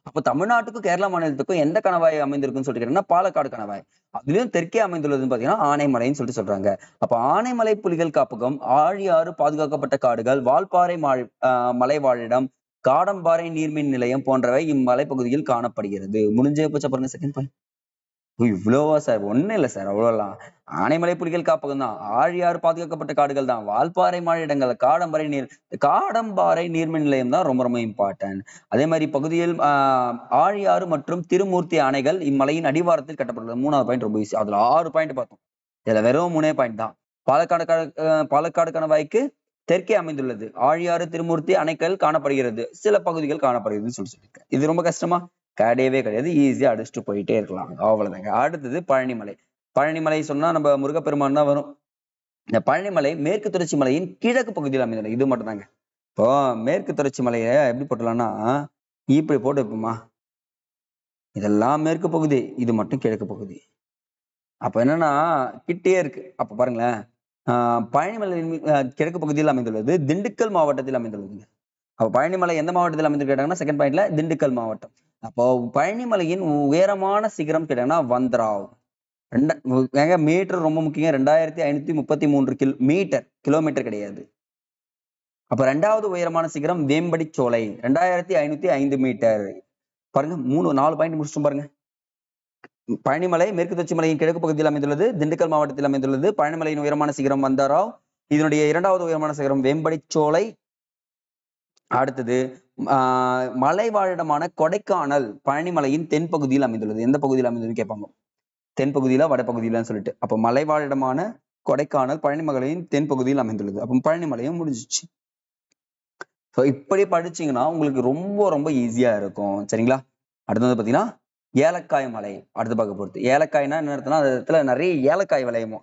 Speaker 1: அப்போ தமிழ்நாட்டுக்கும் கேரளா மாநிலத்துக்கும் எந்த கணவாய் அமைந்திருக்குன்னு சொல்லிட்டு கேட்டீங்கன்னா பாலக்காடு கணவாய். அதுலயும் தெற்கே அமைந்துள்ளதுன்னு பாத்தீங்கன்னா ஆனைமலைன்னு சொல்லிட்டு சொல்றாங்க. அப்ப ஆனைமலை புலிகள் காப்பகம், ஆழியாறு பாதுகாக்கப்பட்ட காடுகள், வால்பாறை மலைவாழிடம், காடம்பாறை நீர்மின் நிலையம் போன்றவை இம்மலைப்பகுதியில் காணப்படுகிறது. முடிஞ்சே போச்சா பாருங்க செகண்ட் பாயிண்ட். இவ்வளவா சார்? ஒண்ணும் இல்லை சார், அவ்வளவுலாம். ஆனைமலை புலிகள் காப்பகம் தான், ஆழியாறு பாதுகாக்கப்பட்ட காடுகள் தான், வால்பாறை மாழிடங்கள், காடம்பாறை நீர்மின் நிலையம் தான் ரொம்ப ரொம்ப இம்பார்ட்டன்ட். அதே மாதிரி பகுதியில் ஆழியாறு மற்றும் திருமூர்த்தி அணைகள் இம்மலையின் அடிவாரத்தில் கட்டப்பட்டுள்ளது. மூணாவது பாயிண்ட் ரொம்ப ஈஸி, அதுல 6 பாயிண்ட் பார்த்தோம், இதுல வெறும் 3 பாயிண்ட் தான். பாலக்காடு கணவாய்க்கு தெற்கே அமைந்துள்ளது, ஆழியாறு திருமூர்த்தி அணைகள் காணப்படுகிறது, சில பகுதிகள் காணப்படுகிறதுன்னு சொல்லியிருக்கேன். இது ரொம்ப கஷ்டமா? கிடையவே கிடையாது. ஈஸியா அடிச்சுட்டு போயிட்டே இருக்கலாம். அவ்வளவுதாங்க. அடுத்தது பழனிமலை. பழனிமலை சொன்னா நம்ம முருகப்பெருமான் தான் வரும். இந்த பழனிமலை மேற்கு தொடர்ச்சி மலையின் கிழக்கு பகுதியில் அமைந்துள்ளது. இது மட்டும் தாங்க. இப்போ மேற்கு தொடர்ச்சி மலையை எப்படி போட்டலாம்னா இப்படி போட்டு வைப்போமா, இதெல்லாம் மேற்கு பகுதி, இது மட்டும் கிழக்கு பகுதி. அப்ப என்னன்னா கிட்டே இருக்கு. அப்ப பாருங்களேன், பழனிமலையின் கிழக்கு பகுதியில் அமைந்துள்ளது திண்டுக்கல் மாவட்டத்தில் அமைந்துள்ளது. அப்ப பழனிமலை எந்த மாவட்டத்தில் அமைந்து கேட்டாங்கன்னா செகண்ட் பாயிண்ட்ல திண்டுக்கல் மாவட்டம். அப்போ பழனிமலையின் உயரமான சிகரம் கேட்டாங்கன்னா வந்தராவ். மீட்டர் ரொம்ப முக்கியம். 2533 மீட்டர், கிலோமீட்டர் கிடையாது. அப்ப 2வது உயரமான சிகரம் வேம்படி சோலை 2505 மீட்டர். பாருங்க 4 பாயிண்ட் முடிச்சுட்டு பாருங்க. பழனிமலை மேற்கு தொடர்ச்சி மலையின் கிழக்கு பகுதியில் அமைந்துள்ளது, திண்டுக்கல் மாவட்டத்தில் அமைந்துள்ளது. பழனிமலையின் உயரமான சிகரம் வந்தராவ். இதனுடைய 2வது உயரமான சிகரம் வேம்படி சோலை. அடுத்தது மலை வாழிடமான கொடைக்கானல் பழனிமலையின் தென்பகுதியில் அமைந்துள்ளது. எந்த பகுதியில் அமைந்துள்ளது கேட்பாங்க. தென்பகுதியில வடபகுதியிலன்னு சொல்லிட்டு. அப்போ மலை வாழிடமான கொடைக்கானல் பழனிமலையின் தென்பகுதியில் அமைந்துள்ளது. அப்போ பழனிமலையும் முடிஞ்சிச்சு. ஸோ இப்படி படிச்சீங்கன்னா உங்களுக்கு ரொம்ப ரொம்ப ஈஸியா இருக்கும். சரிங்களா? அடுத்தது பாத்தீங்கன்னா ஏலக்காய் மலை. அடுத்து பார்க்க போறது ஏலக்காய்னா என்ன அர்த்தம்னா அந்த இடத்துல நிறைய ஏலக்காய் விளையுமோ.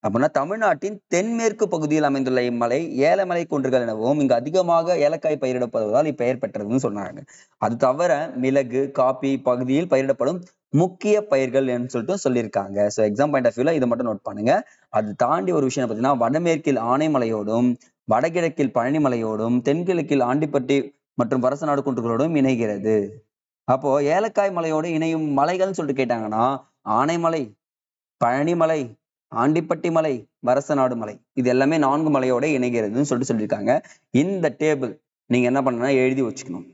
Speaker 1: அப்படின்னா தமிழ்நாட்டின் தென்மேற்கு பகுதியில் அமைந்துள்ள இம்மலை ஏலமலை குன்றுகள் எனவும் இங்கு அதிகமாக ஏலக்காய் பயிரிடப்படுவதால் இப்பெயர் பெற்றதுன்னு சொன்னாங்க. அது தவிர மிளகு, காபி பகுதியில் பயிரிடப்படும் முக்கிய பயிர்கள் சொல்லிட்டு சொல்லியிருக்காங்க. ஸோ எக்ஸாம் பாயிண்ட் ஆஃப் வியூல இதை மட்டும் நோட் பண்ணுங்க. அது தாண்டி ஒரு விஷயம் பார்த்தீங்கன்னா வடமேற்கில் ஆனைமலையோடும் வடகிழக்கில் பழனிமலையோடும் தென்கிழக்கில் ஆண்டிப்பட்டி மற்றும் வரசநாடு குன்றுகளோடும் இணைகிறது. அப்போ ஏலக்காய் மலையோடு இணையும் மலைகள்னு சொல்லிட்டு கேட்டாங்கன்னா ஆனைமலை, பழனிமலை, ஆண்டிப்பட்டி மலை, வரசநாடு மலை, இது எல்லாமே 4 மலையோட இணைகிறதுன்னு சொல்லியிருக்காங்க. இந்த டேபிள் நீங்க என்ன பண்ணணும்னா எழுதி வச்சுக்கணும்.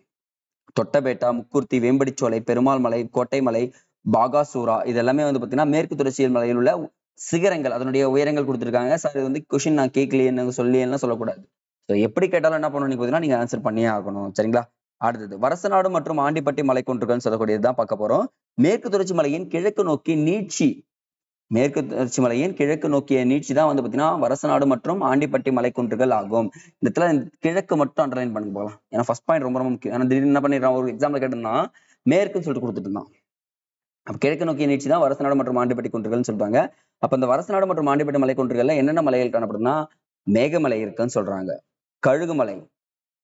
Speaker 1: தொட்டபேட்டா, முக்குர்த்தி, வேம்படிச்சோலை, பெருமாள் மலை, கோட்டை மலை, பாகாசூரா இது எல்லாமே பாத்தீங்கன்னா மேற்கு தொடர்ச்சி மலையில் உள்ள சிகரங்கள், அதனுடைய உயரங்கள் கொடுத்துருக்காங்க. சார் இது கொஸ்டின் நான் கேட்கலையே சொல்லி எல்லாம் சொல்லக்கூடாது. ஸோ எப்படி கேட்டாலும் என்ன பண்ணணும் பார்த்தீங்கன்னா நீங்க ஆன்சர் பண்ணியே ஆகணும். சரிங்களா? அடுத்தது வரசநாடு மற்றும் ஆண்டிப்பட்டி மலை குன்றுகள் சொல்லக்கூடியதுதான் பார்க்க போறோம். மேற்கு தொடர்ச்சி மலையின் கிழக்கு நோக்கி நீட்சி, மேற்கு தொடர்ச்சி மலையின் கிழக்கு நோக்கிய நீட்சி தான் பாத்தீங்கன்னா வரசநாடு மற்றும் ஆண்டிப்பட்டி மலை குன்றுகள் ஆகும். இந்த இடத்துல கிழக்கு மட்டும் அண்டர்லைன் பண்ணி போகலாம். ஏன்னா ஃபர்ஸ்ட் பாயிண்ட் ரொம்ப ரொம்ப முக்கியம். ஏன்னா திடீர்னு என்ன பண்ணிடுறான், ஒரு எக்ஸாம்ல கேட்டோம்னா மேற்குன்னு சொல்லிட்டு கொடுத்துட்டு இருந்தான். அப்ப கிழக்கு நோக்கிய நீட்சி தான் வரசநாடு மற்றும் ஆண்டிப்பட்டி குன்றுகள்னு சொல்றாங்க. அப்ப இந்த வரசநாடு மற்றும் ஆண்டிப்பட்டி மலை குன்றுகள்ல என்னென்ன மலைகள் காணப்படுதுன்னா மேகமலை இருக்குன்னு சொல்றாங்க, கழுகுமலை,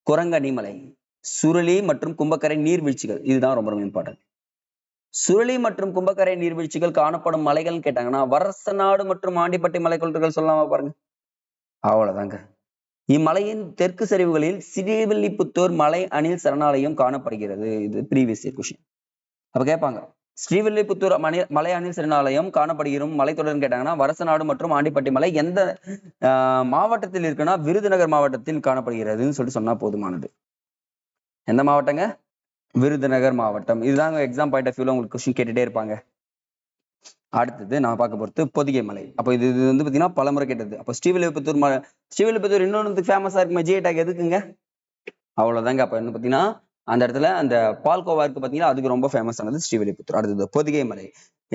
Speaker 1: குரங்கணி மலை, சுருளி மற்றும் கும்பக்கரை நீர்வீழ்ச்சிகள். இதுதான் ரொம்ப ரொம்ப இம்பார்ட்டன்ட். சுருளி மற்றும் கும்பக்கரை நீர்வீழ்ச்சிகள் காணப்படும் மலைகள்னு கேட்டாங்கன்னா வரசநாடு மற்றும் ஆண்டிப்பட்டி மலை குன்றுகள் சொல்லலாமா பாருங்க. அவ்வளவுதாங்க. இம்மலையின் தெற்கு சரிவுகளில் ஸ்ரீவில்லிபுத்தூர் மலை அணில் சரணாலயம் காணப்படுகிறது. இது ப்ரீவியஸ் இயர் கொஸ்டின். அப்ப கேட்பாங்க ஸ்ரீவில்லிபுத்தூர் மலை அணில் சரணாலயம் காணப்படுகிற மலைத்தொடர்னு கேட்டாங்கன்னா வரசநாடு மற்றும் ஆண்டிப்பட்டி மலை எந்த மாவட்டத்தில் இருக்குன்னா விருதுநகர் மாவட்டத்தில் காணப்படுகிறதுன்னு சொல்லிட்டு சொன்னா போதுமானது. எந்த மாவட்டங்க? விருதுநகர் மாவட்டம். இதுதாங்க எக்ஸாம் பாயிண்ட் ஆஃப் வியூல உங்களுக்கு கொஸ்டின் கேட்டுட்டே இருப்பாங்க. அடுத்தது நான் பார்க்க போறது பொதிகை மலை. அப்போ இது பாத்தீங்கன்னா பலமுறை கேட்டது. அப்போ ஸ்ரீவில்லிபுத்தூர் ஸ்ரீவில்லிபுத்தூர் இன்னொன்று ஃபேமஸா இருக்குமே ஜிஐ டேக் எதுக்குங்க? அவ்வளவுதாங்க. அப்ப என்ன பாத்தீங்கன்னா அந்த இடத்துல அந்த பால்கோவா இருக்கு பாத்தீங்கன்னா அதுக்கு ரொம்ப ஃபேமஸ் ஆனது ஸ்ரீவில்லிபுத்தூர். அடுத்தது பொதிகை மலை.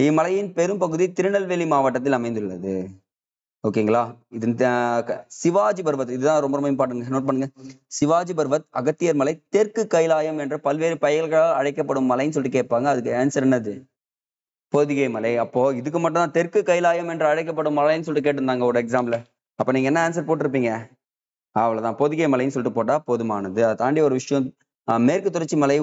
Speaker 1: இம்மலையின் பெரும் பகுதி திருநெல்வேலி மாவட்டத்தில் அமைந்துள்ளது. ஓகேங்களா? இது சிவாஜி பர்வத், இதுதான் ரொம்ப ரொம்ப இம்பார்ட்டன்ட், நோட் பண்ணுங்க. சிவாஜி பர்வத், அகத்தியர் மலை, தெற்கு கைலாயம் என்ற பல்வேறு பெயர்களால் அழைக்கப்படும் மலைன்னு சொல்லிட்டு கேட்பாங்க. அதுக்கு ஆன்சர் என்னது? பொதிகை மலை. அப்போ இதுக்கு மட்டும் தான் தெற்கு கைலாயம் என்று அழைக்கப்படும் மலைன்னு சொல்லிட்டு கேட்டிருந்தாங்க ஒரு எக்ஸாம்ல. அப்ப நீங்க என்ன ஆன்சர் போட்டிருப்பீங்க? அவ்வளவுதான், பொதிகை மலைன்னு சொல்லிட்டு போட்டா போதுமானது. அதை தாண்டி ஒரு விஷயம், மேற்கு தொடர்ச்சி மலை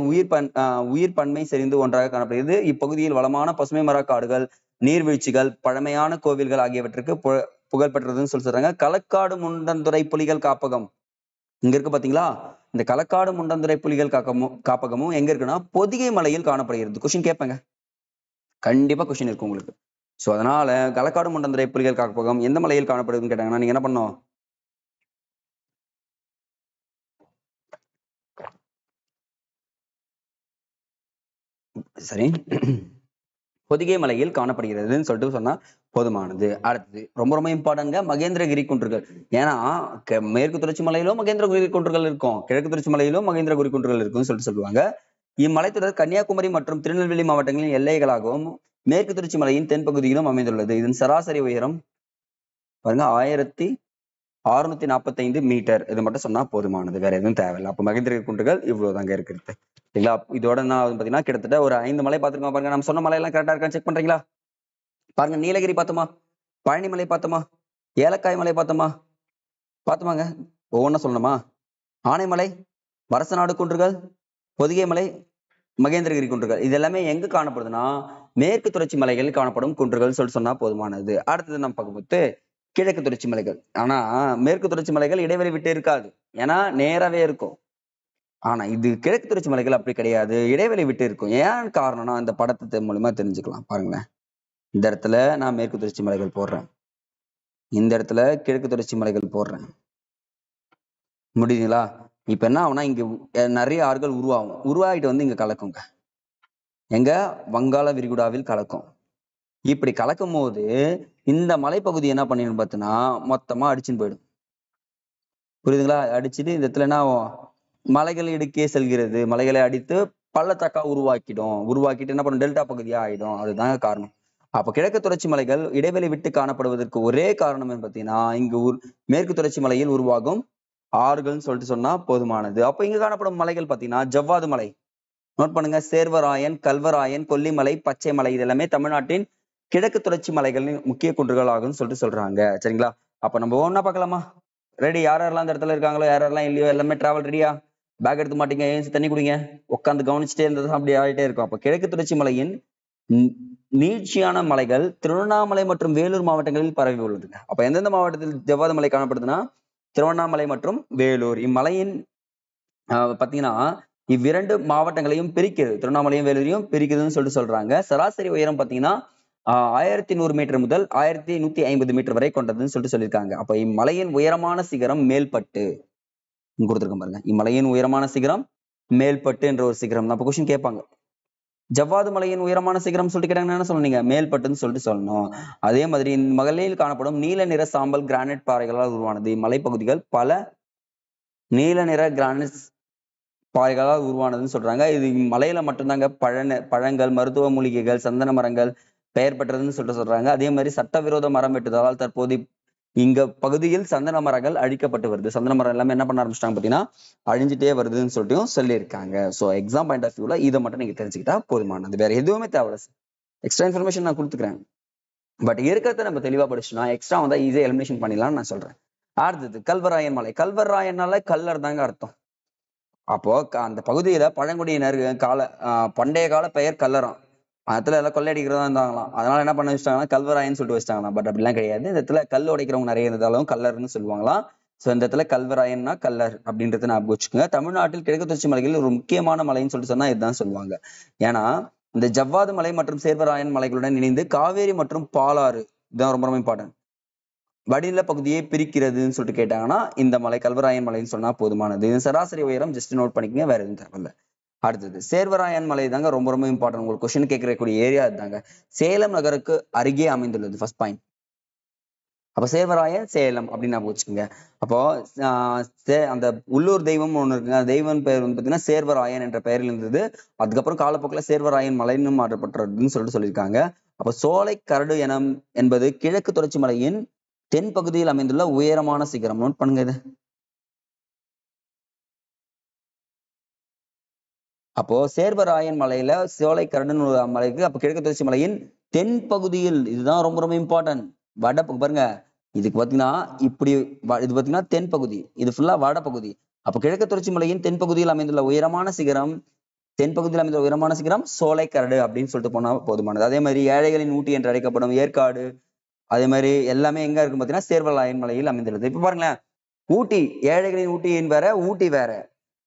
Speaker 1: உயிர் பன்மை செறிந்து ஒன்றாக காணப்படுகிறது. இப்பகுதியில் வளமான பசுமை மர காடுகள், நீர்வீழ்ச்சிகள், பழமையான கோவில்கள் ஆகியவற்றுக்கு புகழ்பெற்றதுன்னு சொல்றாங்க. களக்காடு முண்டந்துறை புலிகள் காப்பகம் இங்க இருக்கு பாத்தீங்களா? இந்த களக்காடு முண்டந்துறை புலிகள் காப்பகமும் எங்க இருக்குன்னா பொதிகை மலையில் காணப்படுகிறது. கொஸ்டின் கேட்பாங்க, கண்டிப்பா கொஸ்டின் இருக்கும் உங்களுக்கு. ஸோ அதனால களக்காடு முண்டந்துறை புலிகள் காப்பகம் எந்த மலையில் காணப்படுதுன்னு கேட்டாங்கன்னா நீங்க என்ன பண்ணணும், சரி பொதிகை மலையில் காணப்படுகிறதுன்னு சொல்லிட்டு சொன்னா போதுமானது. அடுத்தது ரொம்ப ரொம்ப இம்பார்ட்டன்ட்ங்க மகேந்திரகிரி குன்றுகள். ஏன்னா மேற்கு தொடர்ச்சி மலையிலும் மகேந்திரகிரி குன்றுகள் இருக்கும், கிழக்கு தொடர்ச்சி மலையிலும் மகேந்திரகிரி குன்றுகள் இருக்குன்னு சொல்லிட்டு சொல்லுவாங்க. இம்மலைத்தொடர் கன்னியாகுமரி மற்றும் திருநெல்வேலி மாவட்டங்களின் எல்லைகளாகவும் மேற்கு தொடர்ச்சி மலையின் தென்பகுதியிலும் அமைந்துள்ளது. இதன் சராசரி உயரம் பாருங்க 645 மீட்டர். இது மட்டும் சொன்னா போதுமானது, வேற எதுவும் தேவையில்லை. அப்ப மகேந்திரகிரி குன்றுகள் இவ்வளவுதாங்க இருக்கிறது. சரிங்களா? இதோட நான் பாத்தீங்கன்னா கிட்டத்தட்ட ஒரு 5 மலை பார்த்துருக்கோம் பாருங்க. நம்ம சொன்ன மலை எல்லாம் கரெக்டா இருக்கான்னு செக் பண்றீங்களா? பாருங்க, நீலகிரி பார்த்தோமா, பழனிமலை பார்த்தோமா, ஏலக்காய் மலை பார்த்தோமா, பார்த்துமாங்க. ஒவ்வொன்றும் சொல்லணுமா? ஆனைமலை, வரசநாடு குன்றுகள், பொதிகை மலை, மகேந்திரகிரி குன்றுகள், இது எல்லாமே எங்க காணப்படுதுன்னா மேற்கு தொடர்ச்சி மலைகளில் காணப்படும் குன்றுகள் சொல்லிட்டு சொன்னா போதுமானது. அடுத்தது நம்ம பார்க்கும்போது கிழக்கு தொடர்ச்சி மலைகள். ஆனா மேற்கு தொடர்ச்சி மலைகள் இடைவெளி விட்டு இருக்காது, ஏன்னா நேராவே இருக்கும். ஆனா இது கிழக்கு தொடர்ச்சி மலைகள் அப்படி கிடையாது, இடைவெளி விட்டு இருக்கும். ஏன் காரணம்னா இந்த படத்தை மூலமா தெரிஞ்சுக்கலாம். பாருங்களேன், இந்த இடத்துல நான் மேற்கு தொடர்ச்சி மலைகள் போடுறேன், இந்த இடத்துல கிழக்கு தொடர்ச்சி மலைகள் போடுறேன். முடியுதுங்களா? இப்ப என்ன ஆகும்னா இங்க நிறைய ஆறுகள் உருவாகிட்டு வந்து இங்க கலக்குங்க. எங்க? வங்காள விரிகுடாவில் கலக்கும். இப்படி கலக்கும் போது இந்த மலைப்பகுதி என்ன பண்ணிடும் பார்த்தீங்கன்னா மொத்தமா அடிச்சுன்னு போயிடும். புரியுதுங்களா? அடிச்சுட்டு இந்த இடத்துல என்ன மலைகள் இடுக்கே செல்கிறது, மலைகளை அடித்து பள்ளத்தாக்கா உருவாக்கிட்டு என்ன பண்ணும், டெல்டா பகுதியா ஆயிடும். அதுதாங்க காரணம். அப்ப கிழக்கு தொடர்ச்சி மலைகள் இடைவெளி விட்டு காணப்படுவதற்கு ஒரே காரணம் பார்த்தீங்கன்னா இங்கு மேற்கு தொடர்ச்சி மலையில் உருவாகும் ஆறுகள்னு சொல்லிட்டு சொன்னா போதுமானது. அப்ப இங்க காணப்படும் மலைகள் பார்த்தீங்கன்னா ஜவ்வாது மலை, நோட் பண்ணுங்க, சேர்வராயன், கல்வராயன், கொல்லிமலை, பச்சை மலை, இது எல்லாமே தமிழ்நாட்டின் கிழக்கு தொடர்ச்சி மலைகளின் முக்கிய குன்றுகள் ஆகும்னு சொல்லிட்டு சொல்றாங்க. சரிங்களா? அப்ப நம்ம ஒவ்வொன்னா பார்க்கலாமா? ரெடி? யாரெல்லாம் இந்த இடத்துல இருக்காங்களோ, யாரெல்லாம் இல்லையோ, எல்லாமே டிராவல் ரெடியா? பேக் எடுத்து மாட்டீங்க, ஏஞ்சி தண்ணி குடிங்க, உட்காந்து கவனிச்சுட்டே இருந்தது அப்படி ஆகிட்டே இருக்கும். அப்ப கிழக்கு தொடர்ச்சி மலையின் நீட்சியான மலைகள் திருவண்ணாமலை மற்றும் வேலூர் மாவட்டங்களில் பரவி உள்ளதுங்க. அப்ப எந்தெந்த மாவட்டத்தில் ஜவ்வாது மலை காணப்படுதுன்னா திருவண்ணாமலை மற்றும் வேலூர். இம்மலையின் பாத்தீங்கன்னா இவ்விரண்டு மாவட்டங்களையும் பிரிக்கிறது, திருவண்ணாமலையும் வேலூரையும் பிரிக்குதுன்னு சொல்லிட்டு சொல்றாங்க. சராசரி உயரம் பாத்தீங்கன்னா 1100 மீட்டர் முதல் 1150 மீட்டர் வரை கொண்டதுன்னு சொல்லிட்டு சொல்லியிருக்காங்க. அப்ப இம்மலையின் உயரமான சிகரம் மேல்பட்டு கொடுத்துருக்கோம் பாருங்க. இம்மலையின் உயரமான சிகரம் மேல்பட்டு என்ற ஒரு சிகரம். அப்ப கொஸ்டின் கேட்பாங்க, ஜவ்வாது மலையின் உயரமான சிகரம் சொல்லிட்டு கேட்டாங்கன்னா என்ன சொன்னீங்க? மேல்பட்டுன்னு சொல்லிட்டு சொல்லணும். அதே மாதிரி இந்த மலையில் காணப்படும் நீல நிற சாம்பல் கிரானைட் பாறைகளால் உருவானது. இம்மலைப்பகுதிகள் பல நீல நிற கிரானைட் பாறைகளால் உருவானதுன்னு சொல்றாங்க. இது மலையில மட்டும்தாங்க பழங்கள், மருத்துவ மூலிகைகள், சந்தன மரங்கள் பெயர் பெற்றதுன்னு சொல்லிட்டு சொல்றாங்க. அதே மாதிரி சட்டவிரோத மரம் வெட்டுதலால் தற்போது இங்க பகுதியில் சந்தன மரங்கள் அழிக்கப்பட்டு வருது. சந்தன மரம் எல்லாமே என்ன பண்ண ஆரம்பிச்சிட்டாங்க பாத்தீங்கன்னா அழிஞ்சிட்டே வருதுன்னு சொல்லிட்டு சொல்லியிருக்காங்க. ஸோ எக்ஸாம் பாயிண்ட் ஆஃப் வியூல இதை மட்டும் நீங்க தெரிஞ்சுக்கிட்டா போதுமானது, வேற எதுவுமே தேவையில்ல. எக்ஸ்ட்ரா இன்ஃபர்மேஷன் நான் கொடுத்துக்கிறேன், பட் இருக்கிறத நம்ம தெளிவா படிச்சுனா எக்ஸ்ட்ரா வந்தா ஈஸியா எலிமினேஷன் பண்ணிடலாம்னு நான் சொல்றேன். அடுத்தது கல்வராயன் மலை. கல்வராயனால கல்லர் தாங்க அர்த்தம். அப்போ அந்த பகுதியில பழங்குடியினர் பண்டைய கால பெயர் கல்லறம். அதுல எல்லாம் கொள்ளையடிக்கிறதா இருந்தாங்களாம், அதனால என்ன பண்ண வச்சிட்டாங்கன்னா கல்வராயன்னு சொல்லிட்டு வச்சிட்டாங்களாம். பட் அப்படிலாம் கிடையாது. இந்த இடத்துல கல் உடைக்கிறவங்க நிறைய இருந்தாலும் கல்லர்னு சொல்லுவாங்களாம். ஸோ இந்த இடத்துல கல்வராயன்னா கல்லர் அப்படின்றத ஞாபகம் வச்சுக்கோங்க. தமிழ்நாட்டில் கிழக்கு தொடர்ச்சி மலைகளில் ஒரு முக்கியமான மலைன்னு சொல்லிட்டு சொன்னா இதுதான் சொல்லுவாங்க. ஏன்னா இந்த ஜவ்வாது மலை மற்றும் சேர்வராயன் மலைகளுடன் இணைந்து காவேரி மற்றும் பாலாறு, இதுதான் ரொம்ப ரொம்ப இம்பார்ட்டன்ட், வடிநில பகுதியை பிரிக்கிறதுன்னு சொல்லிட்டு கேட்டாங்கன்னா இந்த மலை கல்வராயன் மலைன்னு சொன்னா போதுமானது. இது சராசரி உயரம் ஜஸ்ட் நோட் பண்ணிக்கங்க, வேற எதுவும் தேவையில்ல. அடுத்தது சேர்வராயன் மலை தாங்க ரொம்ப ரொம்ப இம்பார்ட்டன்ட். உங்களுக்கு கொஸ்டின் கேட்கக்கூடிய ஏரியா இதுதாங்க. சேலம் நகருக்கு அருகே அமைந்துள்ளது, ஃபர்ஸ்ட் பாயிண்ட். அப்ப சேர்வராயன் சேலம் அப்படின்னு ஞாபகம் வச்சுக்கோங்க. அப்போ அந்த உள்ளூர் தெய்வம் ஒண்ணு இருக்குங்க, அந்த தெய்வம் பெயர் வந்து பாத்தீங்கன்னா சேர்வராயன் என்ற பெயரில் இருந்தது. அதுக்கப்புறம் காலப்போக்கில் சேர்வராயன் மலைன்னு மாற்றப்பட்டதுன்னு சொல்லிட்டு சொல்லியிருக்காங்க. அப்ப சோலை கரடு என்பது கிழக்கு தொடர்ச்சி மலையின் தென் பகுதியில் அமைந்துள்ள உயரமான சிகரம். நோட் பண்ணுங்க இது. அப்போ சேர்வராயன் மலையில சோலை கரடுன்னு மலைக்கு, அப்ப கிழக்கு தொடர்ச்சி மலையின் தென் பகுதியில், இதுதான் ரொம்ப ரொம்ப இம்பார்ட்டன்ட். வட பாருங்க, இதுக்கு பாத்தீங்கன்னா இப்படி இது பாத்தீங்கன்னா தென் பகுதி, இது ஃபுல்லா வட பகுதி. அப்ப கிழக்கு தொடர்ச்சி மலையின் தென் பகுதியில் அமைந்துள்ள உயரமான சிகரம், தென் பகுதியில் அமைந்துள்ள உயரமான சிகரம் சோலை கரடு அப்படின்னு சொல்லிட்டு போனா போதுமானது. அதே மாதிரி ஏழைகளின் ஊட்டி என்று அழைக்கப்படும் ஏற்காடு, அதே மாதிரி எல்லாமே எங்க இருக்கு பாத்தீங்கன்னா சேர்வராயன் மலையில் அமைந்துள்ளது. இப்ப பாருங்களேன், ஊட்டி ஏழைகளின் ஊட்டியின் வேற, ஊட்டி வேற,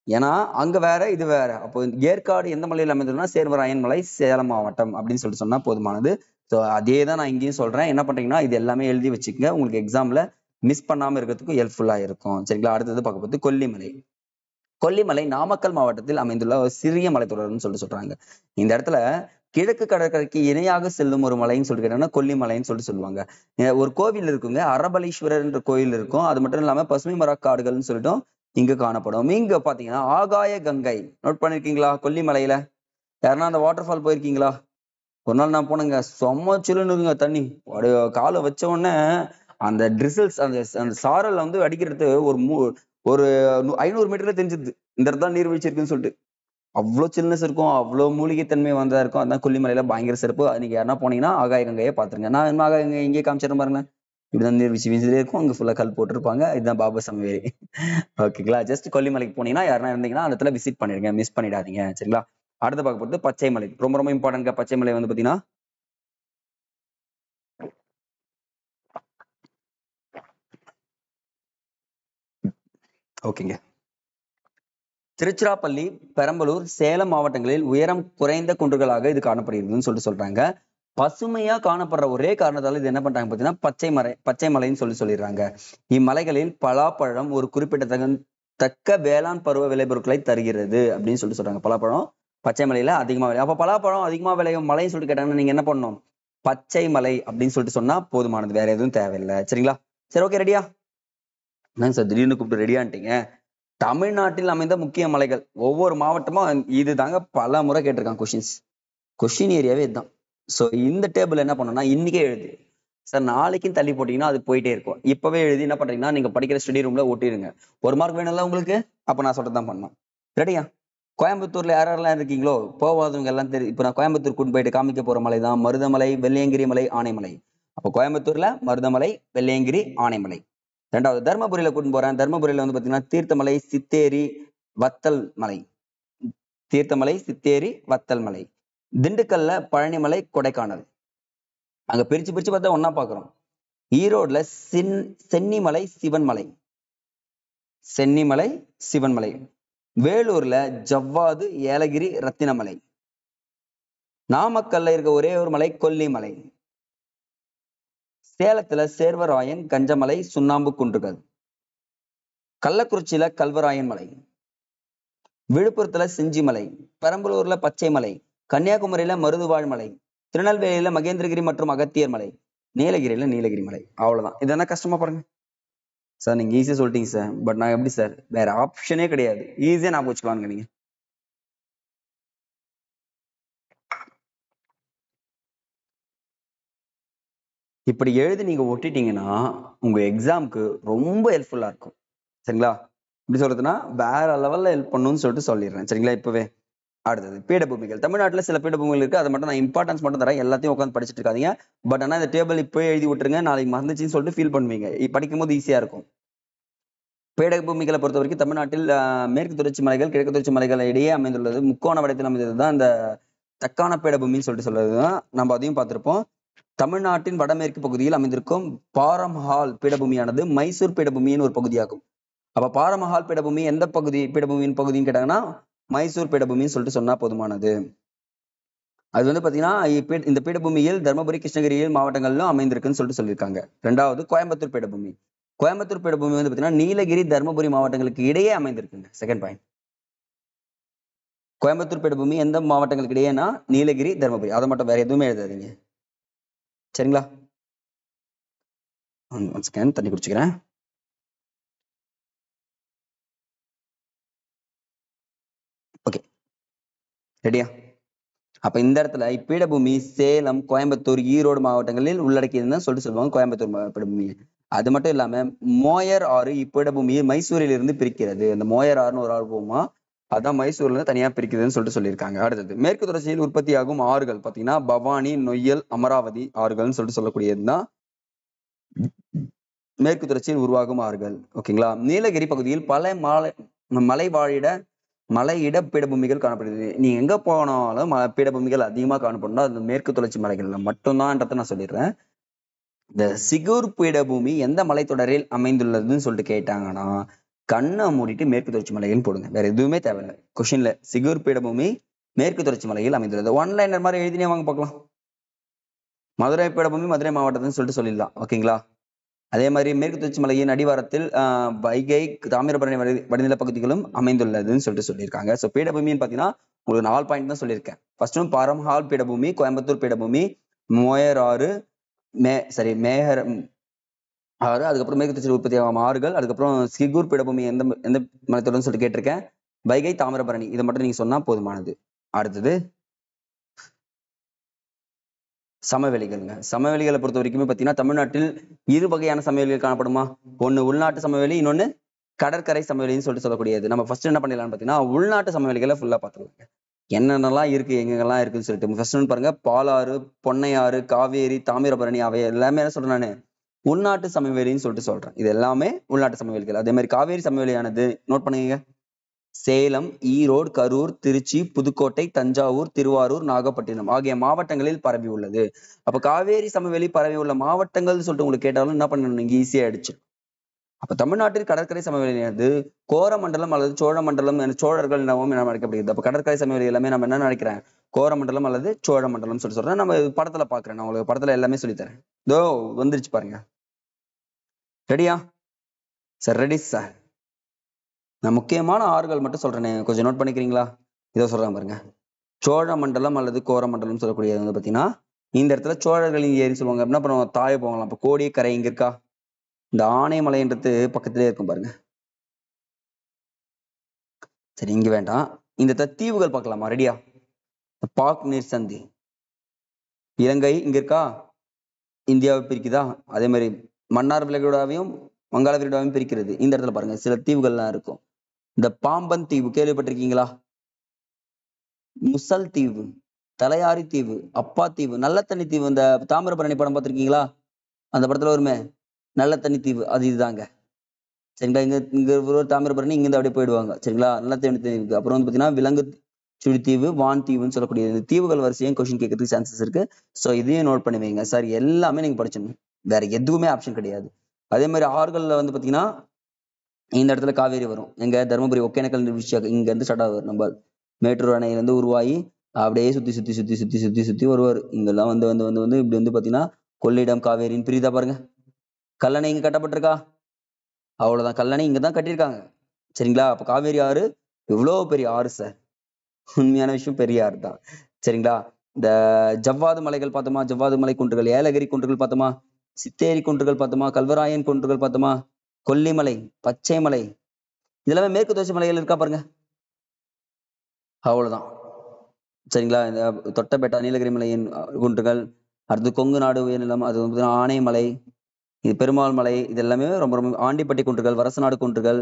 Speaker 1: ஏன்னா அங்க வேற இது வேற. அப்போ ஏற்காடு எந்த மலையில் அமைந்துள்ளதுன்னா சேர்வராயன் மலை, சேலம் மாவட்டம் அப்படின்னு சொல்லிட்டு சொன்னா போதுமானது. ஸோ அதே தான் நான் இங்கேயும் சொல்றேன். என்ன பண்றீங்கன்னா இது எல்லாமே எழுதி வச்சுக்கோங்க, உங்களுக்கு எக்ஸாம்ல மிஸ் பண்ணாம இருக்கிறதுக்கு ஹெல்ப்ஃபுல்லா இருக்கும். சரிங்களா? அடுத்தது பார்க்க போது கொல்லிமலை. கொல்லிமலை நாமக்கல் மாவட்டத்தில் அமைந்துள்ள ஒரு சிறிய மலைத்தொடர்னு சொல்லிட்டு சொல்றாங்க. இந்த இடத்துல கிழக்கு கடற்கரைக்கு இணையாக செல்லும் ஒரு மலைன்னு சொல்லிட்டு கேட்டாங்கன்னா கொல்லிமலைன்னு சொல்லிட்டு சொல்லுவாங்க. ஒரு கோவில் இருக்குங்க, அரபலீஸ்வரர் என்ற கோயில் இருக்கும். அது மட்டும் இல்லாம பசுமை மரக்காடுகள்னு சொல்லிட்டும் இங்க காணப்படும். இங்க பாத்தீங்கன்னா ஆகாய கங்கை, நோட் பண்ணிருக்கீங்களா? கொல்லிமலையில யாருன்னா அந்த வாட்டர் ஃபால் போயிருக்கீங்களா? ஒரு நாள் நான் போனேங்க, செம்ம சில்லுன்னு இருக்குங்க தண்ணி. காலை வச்ச உடனே அந்த ட்ரிசல்ஸ் அந்த சாரல் வந்து அடிக்கிறது ஒரு 500 மீட்டர்ல தெரிஞ்சுது இந்த இடத்துல நீர்வீழ்ச்சி இருக்குன்னு சொல்லிட்டு. அவ்வளோ சில்னஸ் இருக்கும், அவ்வளோ மூலிகைத்தன்மை வந்ததா இருக்கும். அதான் கொல்லிமலையில பயங்கர சிறப்பு. நீங்க யாருன்னா போனீங்கன்னா ஆகாய கங்கையை பாத்துருங்க. நான் இன்னும் ஆகாய கங்கை இங்கே காமிச்சிடறேன் பாருங்க. இப்படிதான் நீர்வீழ்ச்சி வீழ்ச்சிலே இருக்கும். அங்க ஃபுல்லா கல் போட்டிருப்பாங்க. இதுதான் பாபா சமவேரி. ஓகேங்களா? ஜஸ்ட் கொல்லிமலைக்கு போனீங்கன்னா யாருன்னா இருந்தீங்கன்னா அந்த இடத்துல விசிட் பண்ணிடுங்க, மிஸ் பண்ணிடாதீங்க. சரிங்களா? அடுத்து பார்க்க போறது பச்சை மலை. ரொம்ப ரொம்ப இம்பார்ட்டன்ட். பச்சை மலை வந்து பாத்தீங்கன்னா ஓகேங்க, திருச்சிராப்பள்ளி, பெரம்பலூர், சேலம் மாவட்டங்களில் உயரம் குறைந்த குன்றுகளாக இது காணப்படுகிறதுன்னு சொல்றாங்க. பசுமையா காணப்படுற ஒரே காரணத்தால இது என்ன பண்றாங்க பாத்தீங்கன்னா பச்சை மலைன்னு சொல்லிடுறாங்க. இம்மலைகளில் பலாப்பழம் ஒரு குறிப்பிடத்தக்க வேளாண் பருவ விளைபொருட்களை தருகிறது அப்படின்னு சொல்றாங்க. பலாப்பழம் பச்சை மலையில அதிகமா விளையும். அப்ப பலாப்பழம் அதிகமா விளையும் மலைன்னு சொல்லிட்டு கேட்டாங்கன்னா நீங்க என்ன பண்ணணும்? பச்சை மலை அப்படின்னு சொல்லிட்டு சொன்னா போதுமானது, வேற எதுவும் தேவையில்லை. சரிங்களா? சரி, ஓகே, ரெடியா? என்னங்க சார் திடீர்னு கூப்பிட்டு ரெடியான்ட்டீங்க? தமிழ்நாட்டில் அமைந்த முக்கிய மலைகள் ஒவ்வொரு மாவட்டமும் இது தாங்க பல முறை கேட்டிருக்காங்க கொஸ்டின் ஏரியாவே இதுதான். சோ இந்த டேபிள் என்ன பண்ணணும்னா இன்னைக்கே எழுதி சார், நாளைக்கும் தள்ளி போட்டீங்கன்னா அது போயிட்டே இருக்கும். இப்பவே எழுதி என்ன பண்றீங்கன்னா நீங்க படிக்கிற ஸ்டடி ரூம்ல ஓட்டிடுங்க. 1 மார்க் வேணும்ல உங்களுக்கு, அப்ப நான் சொல்றதுதான் பண்ணணும். ரெடியா? கோயம்புத்தூர்ல யாரெல்லாம் இருக்கீங்களோ போவாதவங்க எல்லாம் தெரியும். இப்ப நான் கோயம்புத்தூர் கூட்டு போயிட்டு காமிக்க போற மலை தான் மருதமலை, வெள்ளையங்கிரி மலை, ஆனைமலை. அப்ப கோயம்புத்தூர்ல மருதமலை, வெள்ளையங்கிரி, ஆனைமலை. ரெண்டாவது தர்மபுரியில கூட்டு போறேன். தர்மபுரியில வந்து பாத்தீங்கன்னா தீர்த்தமலை, சித்தேரி, வத்தல் மலை. தீர்த்தமலை, சித்தேரி, வத்தல் மலை. திண்டுக்கல்ல பழனிமலை, கொடைக்கானல். அங்க பிரிச்சு பார்த்தா ஒன்னா பாக்குறோம். ஈரோடுல சென்னிமலை, சிவன்மலை. சென்னிமலை, சிவன்மலை. வேலூர்ல ஜவ்வாது, ஏலகிரி, ரத்தினமலை. நாமக்கல்ல இருக்க ஒரே ஒரு மலை கொல்லிமலை. சேலத்துல சேர்வராயன், கஞ்சமலை, சுண்ணாம்பு குன்றுகள். கள்ளக்குறிச்சியில கல்வராயன் மலை. விழுப்புரத்துல செஞ்சிமலை. பெரம்பலூர்ல பச்சை மலை. கன்னியாகுமரியில மருதுவாழ் மலை. திருநெல்வேலியில மகேந்திரகிரி மற்றும் அகத்தியர் மலை. நீலகிரியில நீலகிரி மலை. அவ்வளவுதான். இதெல்லாம் கஷ்டமா பாருங்க சார். நீங்க ஈஸியா சொல்லிட்டீங்க சார். பட் நான் எப்படி சார், வேற ஆப்ஷனே கிடையாது. ஈஸியா நான் வச்சுக்கலாம்னு நீங்க. இப்படி எழுதி நீங்க ஒட்டிட்டீங்கன்னா உங்க எக்ஸாமுக்கு ரொம்ப ஹெல்ப்ஃபுல்லா இருக்கும். சரிங்களா? இப்படி சொல்றதுன்னா வேற லெவல்ல ஹெல்ப் பண்ணணும்னு சொல்லிட்டு சொல்லிடுறேன். சரிங்களா? இப்பவே அடுத்தது பீடபூமிகள். தமிழ்நாட்டுல சில பீடபூமிகள் இருக்கு. அதை மட்டும் நான் இம்பார்ட்டன்ஸ் மட்டும் தரேன். எல்லாத்தையும் உட்காந்து படிச்சுட்டு இருக்காதீங்க. பட் ஆனா இந்த டேபிள் இப்போ எழுதி விட்டுருங்க. நாளைக்கு மறந்துச்சுன்னு சொல்லிட்டு ஃபீல் பண்ணுவீங்க. படிக்கும் போது ஈஸியா இருக்கும். பீடபூமிகளை பொறுத்த வரைக்கும் தமிழ்நாட்டில் மேற்கு தொடர்ச்சி மலைகள், கிழக்கு தொடர்ச்சி மலைகள் இடையே அமைந்துள்ளது. முக்கோண வடிவத்தில் அமைந்தது தான் இந்த தக்கான பீடபூமின்னு சொல்லிட்டு சொல்றதுதான். நம்ம அதையும் பார்த்திருப்போம். தமிழ்நாட்டின் வடமேற்கு பகுதியில் அமைந்திருக்கும் பாரம்ஹால் பீடபூமியானது மைசூர் பீடபூமியின் ஒரு பகுதியாகும். அப்ப பாரமஹால் பீடபூமி எந்த பகுதி பீடபூமியின் பகுதின்னு கேட்டாங்கன்னா மைசூர் பீடபூமின்னு சொல்லிட்டு சொன்னா போதுமானது. அது வந்து பாத்தீங்கன்னா இந்த பீடபூமியில் தர்மபுரி, கிருஷ்ணகிரியில் மாவட்டங்களிலும் அமைந்திருக்குன்னு சொல்லிட்டு சொல்லியிருக்காங்க. ரெண்டாவது கோயம்புத்தூர் பீடபூமி. கோயம்புத்தூர் பீடபூமி வந்து பாத்தீங்கன்னா நீலகிரி, தர்மபுரி மாவட்டங்களுக்கு இடையே அமைந்திருக்குங்க. Second point. கோயம்புத்தூர் பீடபூமி எந்த மாவட்டங்களுக்கு இடையேனா நீலகிரி, தர்மபுரி. அதை மட்டும் வேற எதுவுமே எழுதாதீங்க. சரிங்களா? தண்ணி குடிச்சுக்கிறேன். ஓகே, ரெடியா? அப்ப இந்த இடத்துல இப்பீடபூமி சேலம், கோயம்புத்தூர், ஈரோடு மாவட்டங்களில் உள்ளடக்கியதுன்னு சொல்லிட்டு சொல்லுவாங்க கோயம்புத்தூர் பீடபூமி. அது மட்டும் இல்லாம மோயர் ஆறு இப்பீடபூமியை மைசூரில் இருந்து பிரிக்கிறது. அந்த மோயர் ஆறுன்னு ஒரு ஆறு போகுமா, அதான் மைசூர்ல இருந்து தனியா பிரிக்குதுன்னு சொல்லிட்டு சொல்லியிருக்காங்க. அடுத்தது மேற்கு தொடர்ச்சியில் உற்பத்தியாகும் ஆறுகள் பாத்தீங்கன்னா பவானி, நொய்யல், அமராவதி ஆறுகள்னு சொல்லிட்டு சொல்லக்கூடியதுதான் மேற்கு தொடர்ச்சியில் உருவாகும் ஆறுகள். ஓகேங்களா? நீலகிரி பகுதியில் பல மலையிட பீடபூமிகள் காணப்படுது. நீ எங்க போனாலும் பீடபூமிகள் அதிகமா காணப்படும். அது மேற்கு தொடர்ச்சி மலைகள்ல மட்டும்தான்றத நான் சொல்லிடுறேன். இந்த சிகூர் பீடபூமி எந்த மலைத்தொடரில் அமைந்துள்ளதுன்னு சொல்லிட்டு கேட்டாங்கன்னா கண்ணை மூடிட்டு மேற்கு தொடர்ச்சி மலைகள் போடுங்க. வேற எதுவுமே தேவையில்லை. கொஸ்டின்ல சிகூர் பீடபூமி மேற்கு தொடர்ச்சி மலையில் அமைந்துள்ளது. ஒன்லைனர் மாதிரி எழுதினே வாங்க பார்க்கலாம். மதுரை பீடபூமி மதுரை மாவட்டத்துன்னு சொல்லிட்டு சொல்லிடலாம். ஓகேங்களா? அதே மாதிரி மேற்கு தொடர்ச்சி மலையின் அடிவாரத்தில் வைகை, தாமிரபரணி வடிநில பகுதிகளும் அமைந்துள்ளதுன்னு சொல்லிட்டு சொல்லியிருக்காங்க. ஸோ பீடபூமின்னு பார்த்தீங்கன்னா உங்களுக்கு 4 பாயிண்ட் தான் சொல்லியிருக்கேன். ஃபர்ஸ்ட் பாரம்ஹால் பீடபூமி, கோயம்புத்தூர் பீடபூமி, மோயர் ஆறு, மேஹர் ஆறு, அதுக்கப்புறம் மேற்கு தொடர்ச்சி உற்பத்தியாகும் ஆறுகள், அதுக்கப்புறம் சிகூர் பீடபூமி எந்த எந்த மலைத்தொடர்னு சொல்லிட்டு கேட்டிருக்கேன். வைகை, தாமிரபரணி. இதை மட்டும் நீங்க சொன்னா போதுமானது. அடுத்தது சமவெளிகள்ங்க. சமவெளிகளை பொறுத்த வரைக்குமே பாத்தீங்கன்னா தமிழ்நாட்டில் இரு வகையான சமவெளிகள் காணப்படுமா? ஒண்ணு உள்நாட்டு சமவெளி, இன்னொன்னு கடற்கரை சமவெளின்னு சொல்லிட்டு சொல்லக்கூடியது. நம்ம ஃபர்ஸ்ட் என்ன பண்ணிடலாம்னு பாத்தீங்கன்னா உள்நாட்டு சமவெளிகளை ஃபுல்லா பாத்துருவாங்க. என்னென்னலாம் இருக்கு, எங்கெங்கெல்லாம் இருக்குன்னு சொல்லிட்டு ஃபர்ஸ்ட் ஒன்று பாருங்க. பாலாறு, பொன்னையாறு, காவேரி, தாமிரபரணி அவை எல்லாமே என்ன சொல்றேன் நானு உள்நாட்டு சமவெளின்னு சொல்லிட்டு சொல்றேன். இது எல்லாமே உள்நாட்டு சமவெளிகள். அதே மாதிரி காவேரி சமவெளியானது நோட் பண்ணுங்க. சேலம், ஈரோடு, கரூர், திருச்சி, புதுக்கோட்டை, தஞ்சாவூர், திருவாரூர், நாகப்பட்டினம் ஆகிய மாவட்டங்களில் பரவி உள்ளது. அப்ப காவேரி சமவெளி பரவி உள்ள மாவட்டங்கள் சொல்லிட்டு உங்களுக்கு கேட்டாலும் என்ன பண்ணணும், நீங்க ஈஸியா அடிச்சு. அப்ப தமிழ்நாட்டில் கடற்கரை சமவெளியானது கோரமண்டலம் அல்லது சோழமண்டலம் என சோழர்கள் எனவும் அழைக்கப்படுகிறது. அப்ப கடற்கரை சமவெளி எல்லாமே நம்ம என்ன நினைக்கிறேன், கோரமண்டலம் அல்லது சோழமண்டலம் சொல்லி சொல்றேன். நம்ம படத்துல பாக்குறேன், நான் உங்களுக்கு படத்துல எல்லாமே சொல்லித்தரேன். இதோ வந்துருச்சு பாருங்க. ரெடியா சார்? Ready sir. நான் முக்கியமான ஆறுகள் மட்டும் சொல்றேனே, கொஞ்சம் நோட் பண்ணிக்கிறீங்களா? இதோ சொல்றாங்க பாருங்க. சோழ மண்டலம் அல்லது கோரமண்டலம் சொல்லக்கூடியது வந்து பாத்தீங்கன்னா இந்த இடத்துல சோழர்களின் ஏரி சொல்லுவாங்க. என்ன பண்ணுவாங்க, தாழ போகலாம். இப்ப கோடியக்கரை இங்க இருக்கா, இந்த ஆனைமலைன்றது பக்கத்திலே இருக்கும் பாருங்க. சரி, இங்க வேண்டாம். இந்த தீவுகள் பார்க்கலாமா? ரெடியா? பாக் நீர் சந்தி, இலங்கை இங்க இருக்கா, இந்தியாவை பிரிக்குதா. அதே மாதிரி மன்னார் விலகுடாவையும் வங்காள விரிகுடாவையும் பிரிக்கிறது. இந்த இடத்துல பாருங்க சில தீவுகள்லாம் இருக்கும். இந்த பாம்பன் தீவு கேள்விப்பட்டிருக்கீங்களா? முசல் தீவு, தலையாரி தீவு, அப்பா தீவு, நல்ல தண்ணி தீவு. இந்த தாமிரபரணி படம் பார்த்திருக்கீங்களா? அந்த படத்துல வருமே நல்ல தண்ணி தீவு, அது இதுதாங்க. சரிங்களா? இங்க ஒரு தாமிரபரணி, இங்க இருந்து அப்படியே போயிடுவாங்க. சரிங்களா? நல்ல தண்ணி தீவு. அப்புறம் வந்து பாத்தீங்கன்னா விலங்கு சுழித்தீவு, வான் தீவுன்னு சொல்லக்கூடிய இந்த தீவுகள் வரிசையும் கொஸ்டின் கேட்கறதுக்கு சான்சஸ் இருக்கு. ஸோ இதையும் நோட் பண்ணி வைங்க சார். எல்லாமே நீங்க படிச்சிடணும், வேற எதுவுமே ஆப்ஷன் கிடையாது. அதே மாதிரி ஆறுகள்ல வந்து பாத்தீங்கன்னா இந்த இடத்துல காவேரி வரும். எங்க தருமபுரி ஒகேனக்கல் விஷயம் இங்க இருந்து ஸ்டார்ட் ஆகும். நம்ம மேட்டூர் அணையில இருந்து உருவாகி அப்படியே சுத்தி சுத்தி சுத்தி சுத்தி சுத்தி சுத்தி வருவார். இங்கெல்லாம் வந்து வந்து வந்து வந்து இப்படி வந்து பாத்தீங்கன்னா கொள்ளிடம் காவேரின்னு பிரிதா பாருங்க. கல்லணை இங்க கட்டப்பட்டிருக்கா, அவ்வளவுதான். கல்லணை இங்கதான் கட்டியிருக்காங்க. சரிங்களா? அப்ப காவேரி ஆறு எவ்வளவு பெரிய ஆறு சார். உண்மையான விஷயம், பெரிய ஆறு தான். சரிங்களா? இந்த ஜவ்வாது மலைகள் பார்த்தோமா, ஜவ்வாது மலை குன்றுகள், ஏலகிரி குன்றுகள் பார்த்தோமா, சித்தேரி குன்றுகள் பார்த்தோமா, கல்வராயன் குன்றுகள் பார்த்தோமா, கொல்லிமலை, பச்சை மலை, இதெல்லாமே மேற்கு தொடர்ச்சி மலைகள் இருக்கா பாருங்க. அவ்வளவுதான். சரிங்களா? இந்த தொட்டபெட்டா நீலகிரி மலையின் குன்றுகள், அடுத்து கொங்கு நாடு உயர்நிலம், அது வந்து ஆனைமலை, இது பெருமாள் மலை, இது எல்லாமே ரொம்ப ரொம்ப. ஆண்டிப்பட்டி குன்றுகள், வரசநாடு குன்றுகள்,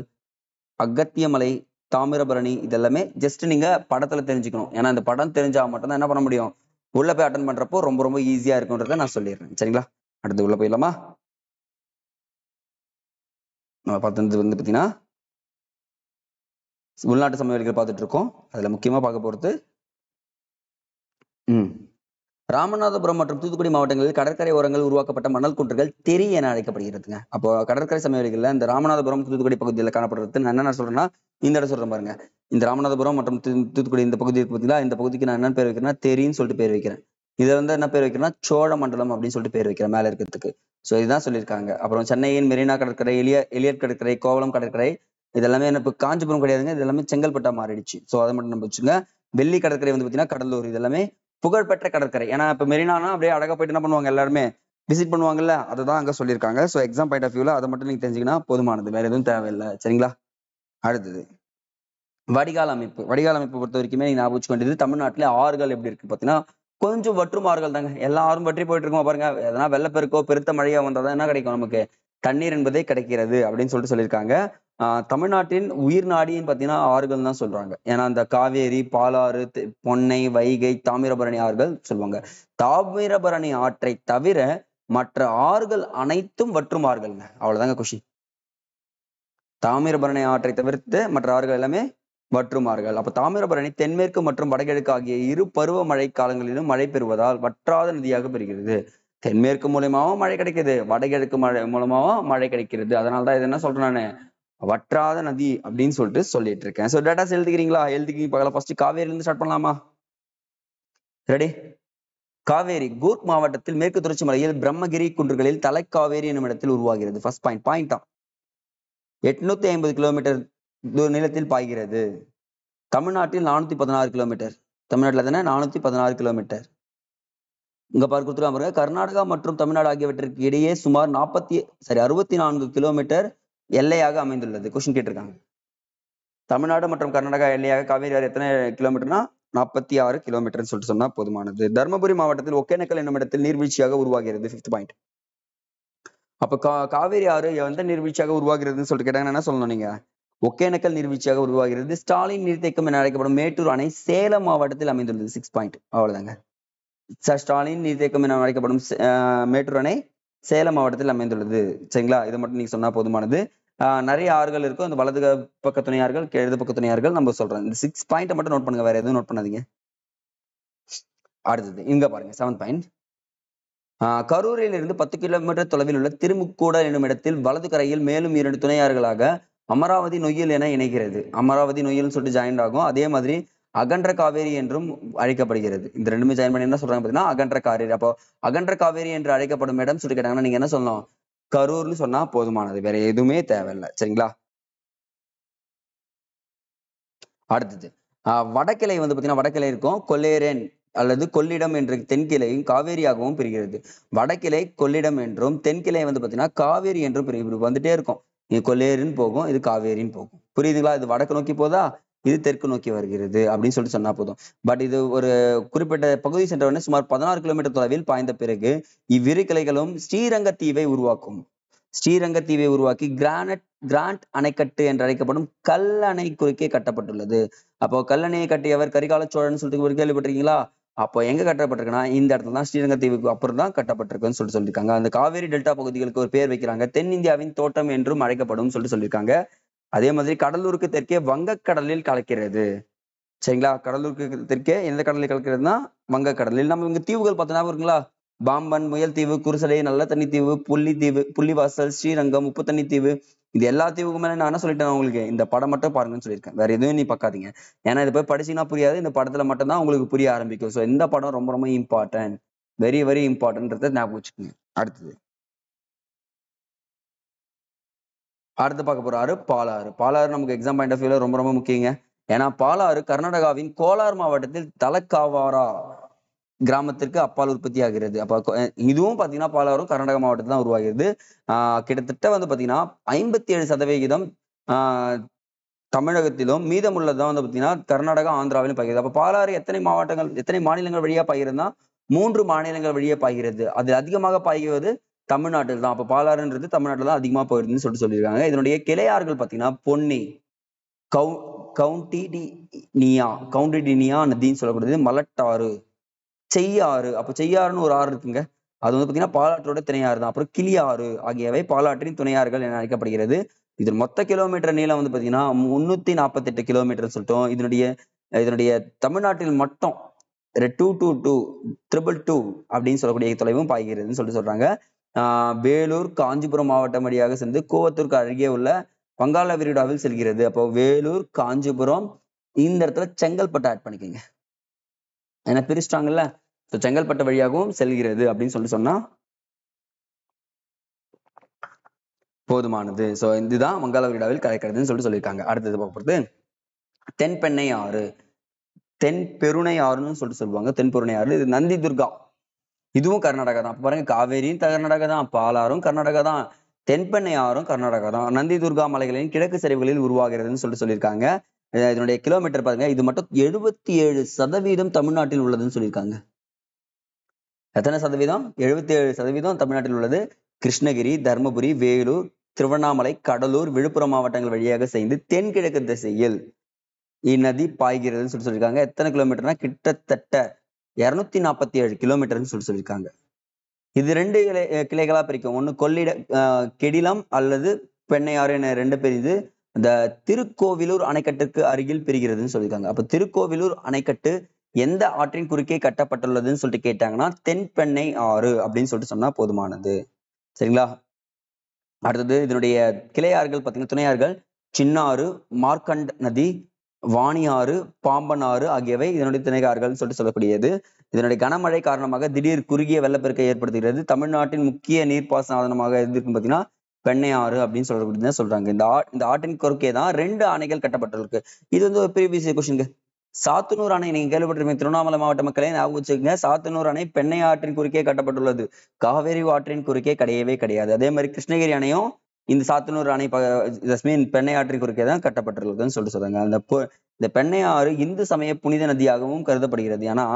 Speaker 1: அகத்திய மலை, தாமிரபரணி, இதெல்லாமே ஜஸ்ட் நீங்க படத்துல தெரிஞ்சுக்கணும். ஏன்னா இந்த படம் தெரிஞ்சா மட்டும்தான் என்ன பண்ண முடியும், உள்ள போய் அட்டன் பண்றப்போ ரொம்ப ரொம்ப ஈஸியா இருக்குன்றத நான் சொல்லிடுறேன். சரிங்களா? அடுத்து உள்ள போயிடலாமா? நம்ம பார்த்தது வந்து பாத்தீங்கன்னா உள்நாட்டு சமவெளிகள் பார்த்துட்டு இருக்கோம். அதுல முக்கியமா பார்க்க போறது ராமநாதபுரம் மற்றும் தூத்துக்குடி மாவட்டங்களில் கடற்கரை ஓரங்கள் உருவாக்கப்பட்ட மணல் குன்றுகள் தெரி என அழைக்கப்படுகிறதுங்க. அப்போ கடற்கரை சமவெளிகள்ல இந்த ராமநாதபுரம் தூத்துக்குடி பகுதியில் காணப்படுறது நான் என்ன சொல்றேன்னா இந்த இடம் சொல்றேன் பாருங்க. இந்த ராமநாதபுரம் மற்றும் தூத்துக்குடி இந்த பகுதி பார்த்தீங்களா, இந்த பகுதிக்கு நான் என்ன பேர் வைக்கிறேன்னா தெரின்னு சொல்லிட்டு பேர் வைக்கிறேன். இதை வந்து என்ன பேர் வைக்கிறேன்னா சோழ மண்டலம் அப்படின்னு சொல்லிட்டு பேர் வைக்கிறேன் மேல இருக்கிறதுக்கு. ஸோ இதுதான் சொல்லியிருக்காங்க. அப்புறம் சென்னையின் மெரினா கடற்கரை, எலியட் கடற்கரை, கோவளம் கடற்கரை, இதெல்லாமே என்ன இப்போ காஞ்சிபுரம் கிடையாதுங்க, இது எல்லாமே செங்கல்பட்டா மாறிடுச்சு. ஸோ அதை மட்டும் நம்ம வச்சுங்க. வெள்ளி கடற்கரை வந்து பார்த்தீங்கன்னா கடலூர், இது எல்லாமே புகழ்பெற்ற கடற்கரை. ஏன்னா இப்ப மெரினானா அப்படியே அழகா போயிட்டு என்ன பண்ணுவாங்க, எல்லாருமே விசிட் பண்ணுவாங்கல்ல, அதுதான் அங்க சொல்லியிருக்காங்க. ஸோ எக்ஸாம் பாயிண்ட் ஆஃப் வியூல அதை மட்டும் நீங்க தெரிஞ்சுக்கினா போதுமானது, வேற எதுவும் தேவையில்லை. சரிங்களா? அடுத்தது வடிகால் அமைப்பு. வடிகால் அமைப்பு பொறுத்த வரைக்குமே நீங்க ஞாபகம் வச்சுக்க வேண்டியது, தமிழ்நாட்டுல ஆறுகள் எப்படி இருக்கு பாத்தீங்கன்னா கொஞ்சம் வற்றும் ஆறுகள் தாங்க. எல்லா ஆறும் வற்றி போயிட்டு இருக்கோம் பாருங்க. எதனா வெள்ளப்பெருக்கோ பெருத்த மழையா வந்தாதான் என்ன கிடைக்கும், நமக்கு தண்ணீர் என்பதே கிடைக்கிறது அப்படின்னு சொல்லிட்டு சொல்லியிருக்காங்க. தமிழ்நாட்டின் உயிர் நாடின்னு பாத்தீங்கன்னா ஆறுகள் தான் சொல்றாங்க. ஏன்னா இந்த காவேரி, பாலாறு, பொன்னை, வைகை, தாமிரபரணி ஆறுகள் சொல்லுவாங்க. தாமிரபரணி ஆற்றை தவிர மற்ற ஆறுகள் அனைத்தும் வற்றும் ஆறுகள்ங்க. அவ்வளவுதாங்க கொஸ்டின். தாமிரபரணி ஆற்றை தவிர்த்து மற்ற ஆறுகள் எல்லாமே வற்றும் ஆறுகள். அப்ப தாமிரபரணி தென்மேற்கு மற்றும் வடகிழக்கு ஆகிய இரு பருவ மழை காலங்களிலும் மழை பெறுவதால் வற்றாத நதியாக பெறுகிறது. தென்மேற்கு மூலமாவும் மழை கிடைக்குது, வடகிழக்கு மழை மூலமாவும் மழை கிடைக்கிறது. அதனாலதான் இது என்ன சொல்றேன் நானு, வற்றாத நதி அப்படின்னு சொல்லிட்டு சொல்லிட்டு இருக்கேன். So datas எழுதிக்கிறீங்களா? எழுதிக்கிங்க பார்க்கலாம். ஃபர்ஸ்ட் காவேரியில இருந்து ஸ்டார்ட் பண்ணலாமா? ரெடி? காவேரி கூர்க் மாவட்டத்தில் மேற்கு தொடர்ச்சி மலையில் பிரம்மகிரி குன்றுகளில் தலைக்காவேரி என்னும் இடத்தில் உருவாகிறது. ஃபர்ஸ்ட் பாயிண்ட் தான். 850 கிலோமீட்டர் நீளத்தில் பாய்கிறது. தமிழ்நாட்டில் 416 கிலோமீட்டர். தமிழ்நாட்டில் தானே 416 கிலோமீட்டர். இங்க பாருங்க, கர்நாடகா மற்றும் தமிழ்நாடு ஆகியவற்றிற்கு இடையே சுமார் 64 கிலோமீட்டர் எல்லையாக அமைந்துள்ளது. கொஸ்டின் கேட்டிருக்காங்க. தமிழ்நாடு மற்றும் கர்நாடகா எல்லையாக காவேரி ஆறு எத்தனை கிலோமீட்டர்னா 46 கிலோமீட்டர் சொல்லிட்டு சொன்னா போதுமானது. தர்மபுரி மாவட்டத்தில் ஒகேனக்கல் என்னும் இடத்தில் நீர்வீழ்ச்சியாக உருவாகிறது. 5th point. அப்ப காவேரி ஆறு எந்த நீர்வீழ்ச்சியாக உருவாகிறதுன்னு சொல்லிட்டு கேட்டாங்கன்னா என்ன சொல்லணும் நீங்க? ஒகேனக்கல் நீர்வீழ்ச்சியாக உருவாகிறது. ஸ்டாலின் நீர்த்தேக்கம் என அழைக்கப்படும் மேட்டூர் அணை சேலம் மாவட்டத்தில் அமைந்துள்ளது. 6 பாயிண்ட். அவ்வளவுதாங்க. ஸ்டாலின் நீர்த்தேக்கம் என அழைக்கப்படும் மேட்டூர் அணை சேலம் மாவட்டத்தில் அமைந்துள்ளது. சரிங்களா? இதை மட்டும் நீங்க சொன்னா போதுமானது. நிறைய ஆறுகள் இருக்கும். அந்த வலது பக்க துணையார்கள், இடது பக்க துணையார்கள் நம்ம சொல்றோம். இந்த 6 பாயிண்ட் மட்டும் நோட் பண்ணுங்க, வேற எதுவும் நோட் பண்ணாதீங்க. அடுத்தது இங்க பாருங்க 7th பாயிண்ட். கரூரில் இருந்து 10 கிலோமீட்டர் தொலைவில் உள்ள திருமுக்கூடல் என்னும் இடத்தில் வலது கரையில் மேலும் 2 துணையாறுகளாக அமராவதி நொய்யல் என இணைகிறது. அமராவதி நொய்யல்னு சொல்லிட்டு ஜாயின்ட் ஆகும். அதே மாதிரி அகன்ற காவேரி என்றும் அழைக்கப்படுகிறது. இந்த ரெண்டுமே ஜாயின் பண்ணி என்ன சொல்றாங்க பாத்தீங்கன்னா அகன்ற காவேரி. அப்போ அகன்ற காவேரி என்று அழைக்கப்படும் இடம் சொல்லி கேட்டாங்கன்னா நீங்க என்ன சொல்லணும்? கரூர்னு சொன்னா போதுமானது, வேற எதுவுமே தேவையில்லை. சரிங்களா? அடுத்தது வடக்கிளை வந்து பாத்தீங்கன்னா வடக்கிளை இருக்கும். கொல்லேரன் அல்லது கொள்ளிடம் என்ற தென்கிளையும் காவேரியாகவும் பிரிகிறது. வடக்கிளை கொள்ளிடம் என்றும் தென்கிளை வந்து பாத்தீங்கன்னா காவேரி என்றும் வந்துட்டே இருக்கும். இது கொல்லேரின்னு போகும், இது காவேரின்னு போகும். புரியுதுங்களா? இது வடக்கு நோக்கி போதா, இது தெற்கு நோக்கி வருகிறது அப்படின்னு சொல்லிட்டு சொன்னா போதும். பட் இது ஒரு குறிப்பிட்ட பகுதி சென்ற உடனே சுமார் 16 கிலோமீட்டர் தொலைவில் பாய்ந்த பிறகு இவ்விரு கிளைகளும் ஸ்ரீரங்கத்தீவை உருவாக்கும். ஸ்ரீரங்கத்தீவை உருவாக்கி கிராண்ட் அணைக்கட்டு என்று அழைக்கப்படும் கல்லணை குறுக்கே கட்டப்பட்டுள்ளது. அப்போ கல்லணையை கட்டியவர் கரிகால சோழன் சொல்லிட்டு கேள்விப்பட்டிருக்கீங்களா? அப்போ எங்க கட்டப்பட்டிருக்குன்னா இந்த இடத்துல தான் ஸ்ரீரங்கத்தீவுக்கு அப்புறம் தான் கட்டப்பட்டிருக்குன்னு சொல்லியிருக்காங்க. அந்த காவேரி டெல்டா பகுதிகளுக்கு ஒரு பேர் வைக்கிறாங்க. தென்னிந்தியாவின் தோட்டம் என்றும் அழைக்கப்படும் சொல்லியிருக்காங்க. அதே மாதிரி கடலூருக்கு தெற்கே வங்கக்கடலில் கலக்கிறது. சரிங்களா? கடலூருக்கு தெற்கே எந்த கடலில் கலக்கிறதுனா வங்கக்கடலில். நம்ம இங்க தீவுகள் பார்த்தோன்னா இருக்குங்களா? பாம்பன், முயல் தீவு, குருசலை, நல்ல தண்ணி தீவு, புள்ளிவாசல், ஸ்ரீரங்கம், உப்பு தண்ணி தீவு, இது எல்லா தீவுக்குமே நான் என்ன சொல்லிட்டேன் உங்களுக்கு? இந்த படம் மட்டும் பாருங்கன்னு சொல்லியிருக்கேன். வேற எதுவும் நீ பார்க்காதீங்க. ஏன்னா இதை போய் படிச்சீங்கன்னா புரியாது. இந்த படத்துல மட்டும் தான் உங்களுக்கு புரிய ஆரம்பிக்கும். ஸோ இந்த படம் ரொம்ப ரொம்ப இம்பார்ட்டன்ட், வெரி வெரி இம்பார்ட்டன்ட்ன்றத ஞாபகம் வச்சுக்கோங்க. அடுத்து பார்க்க போறாரு பாலாறு. பாலாறு நமக்கு எக்ஸாம் பாயிண்ட் ஆஃப் வியூல ரொம்ப ரொம்ப முக்கியங்க. ஏன்னா பாலாறு கர்நாடகாவின் கோலார் மாவட்டத்தில் தலக்காவாரா கிராமத்திற்கு அப்பால் உற்பத்தி ஆகிறது. அப்ப இதுவும் பாத்தீங்கன்னா பாலாறும் கர்நாடக மாவட்டத்தில் தான் உருவாகிறது. கிட்டத்தட்ட வந்து பாத்தீங்கன்னா 57% தமிழகத்திலும் மீதமுள்ளதான் வந்து பாத்தீங்கன்னா கர்நாடகா, ஆந்திராவிலும் பாய்கிறது. அப்ப பாலாறு எத்தனை மாநிலங்கள் வழியா பாய்கிறதுனா 3 மாநிலங்கள் வழியா பாய்கிறது. அது அதிகமாக பாய்கிறது தமிழ்நாட்டில் தான். அப்ப பாலாறுன்றது தமிழ்நாட்டில் தான் அதிகமா போயிருதுன்னு சொல்லியிருக்காங்க. இதனுடைய கிளையாறுகள் பாத்தீங்கன்னா பொன்னி, கவுண்டினியா நதின்னு சொல்லக்கூடியது, மலட்டாறு, செய்யாறு. அப்ப செய்யாறுன்னு ஒரு ஆறு இருக்குங்க. அது வந்து பாத்தீங்கன்னா பாலாற்றோட துணையாறு தான். அப்புறம் கிளியாறு ஆகியவை பாலாற்றின் துணையாறுகள் என அழைக்கப்படுகிறது. இது மொத்த கிலோமீட்டர் நீளம் வந்து பாத்தீங்கன்னா 348 கிலோமீட்டர் சொல்லிட்டோம். இதனுடைய தமிழ்நாட்டில் மட்டும் 222 அப்படின்னு சொல்லக்கூடிய தொலைவும் பாய்கிறதுன்னு சொல்றாங்க. வேலூர், காஞ்சிபுரம் மாவட்டம் வழியாக சென்று கோவத்தூருக்கு அருகே உள்ள வங்காள விரிகுடாவில் செல்கிறது. அப்போ வேலூர், காஞ்சிபுரம், இந்த இடத்துல செங்கல்பட்டு ஆட் பண்ணிக்கோங்க. ஏன்னா பிரிச்சிட்டாங்கல்ல. செங்கல்பட்டு வழியாகவும் செல்கிறது அப்படின்னு சொன்னா போதுமானது. சோ இதுதான் வங்காள விரிகுடாவில் கலக்கிறதுன்னு சொல்லியிருக்காங்க. அடுத்தது பார்ப்பது தென்பெண்ணை ஆறு, தென்பெருணை ஆறுன்னு சொல்லுவாங்க. தென்பெருணை ஆறு இது நந்தி துர்கா, இதுவும் கர்நாடகா தான். பாருங்க, காவேரியும் கர்நாடகா தான், பாலாறும் கர்நாடகா தான், தென்பெண்ணை ஆறும் கர்நாடகா தான். நந்தி துர்கா மலைகளின் கிழக்கு சரிவுகளில் உருவாகிறதுன்னு சொல்லியிருக்காங்க. இதனுடைய கிலோமீட்டர் பாருங்க, இது மட்டும் 77% தமிழ்நாட்டில் உள்ளதுன்னு சொல்லியிருக்காங்க. எத்தனை சதவீதம்? 77% தமிழ்நாட்டில் உள்ளது. கிருஷ்ணகிரி, தர்மபுரி, வேலூர், திருவண்ணாமலை, கடலூர், விழுப்புரம் மாவட்டங்கள் வழியாக சேர்ந்து தென்கிழக்கு திசையில் இந்நதி பாய்கிறதுன்னு சொல்லியிருக்காங்க. எத்தனை கிலோமீட்டர்னா கிட்டத்தட்ட 247 கிலோமீட்டர்னு சொல்லியிருக்காங்க. இது 2 கிளைகளா பிரிக்கும். ஒண்ணு கெடிலம் அல்லது பெண்ணையாறு என 2 பிரிந்து இந்த திருக்கோவிலூர் அணைக்கட்டுக்கு அருகில் பிரிகிறதுன்னு சொல்லியிருக்காங்க. அப்ப திருக்கோவிலூர் அணைக்கட்டு எந்த ஆற்றின் குறுக்கே கட்டப்பட்டுள்ளதுன்னு சொல்லிட்டு கேட்டாங்கன்னா தென்பெண்ணை ஆறு அப்படின்னு சொல்லிட்டு சொன்னா போதுமானது. சரிங்களா? அடுத்தது இதனுடைய கிளையாறுகள் பார்த்தீங்கன்னா துணையாறுகள் சின்னாறு, மார்க்கண்ட் நதி, வாணியாறு, பாம்பன் ஆறு ஆகியவை இதனுடைய துணையாறுகள் சொல்லிட்டு சொல்லக்கூடியது. இதனுடைய கனமழை காரணமாக திடீர் குறுகிய வெள்ளப்பெருக்கை ஏற்படுத்துகிறது. தமிழ்நாட்டின் முக்கிய நீர்ப்பாசன ஆதாரமாக இருக்கும் பார்த்தீங்கன்னா பெண்ணையாறு அப்படின்னு சொல்லக்கூடியது சொல்றாங்க. இந்த ஆற்றின் குறுக்கே தான் 2 அணைகள் கட்டப்பட்டிருக்கு. இது வந்து ஒரு ப்ரீவியஸ் கொஸ்டின். சாத்தனூர் அணை நீங்க கேள்விப்பட்டிருப்பீங்க. திருவண்ணாமலை மாவட்ட மக்களே ஞாபகம் வச்சுக்கோங்க. சாத்தனூர் அணை பெண்ணை ஆற்றின் குறுக்கே கட்டப்பட்டுள்ளது. காவேரி ஆற்றின் குறுக்கே கிடையவே கிடையாது. அதே மாதிரி கிருஷ்ணகிரி அணையும் இந்த சாத்தனூர் அணை ஜஸ்மின் பெண்ணை ஆற்றை குறுக்கே தான் கட்டப்பட்டுள்ளதுன்னு சொல்றாங்க. இந்த பெண்ணை ஆறு இந்து சமய புனித நதியாகவும் கருதப்படுகிறது. ஏன்னா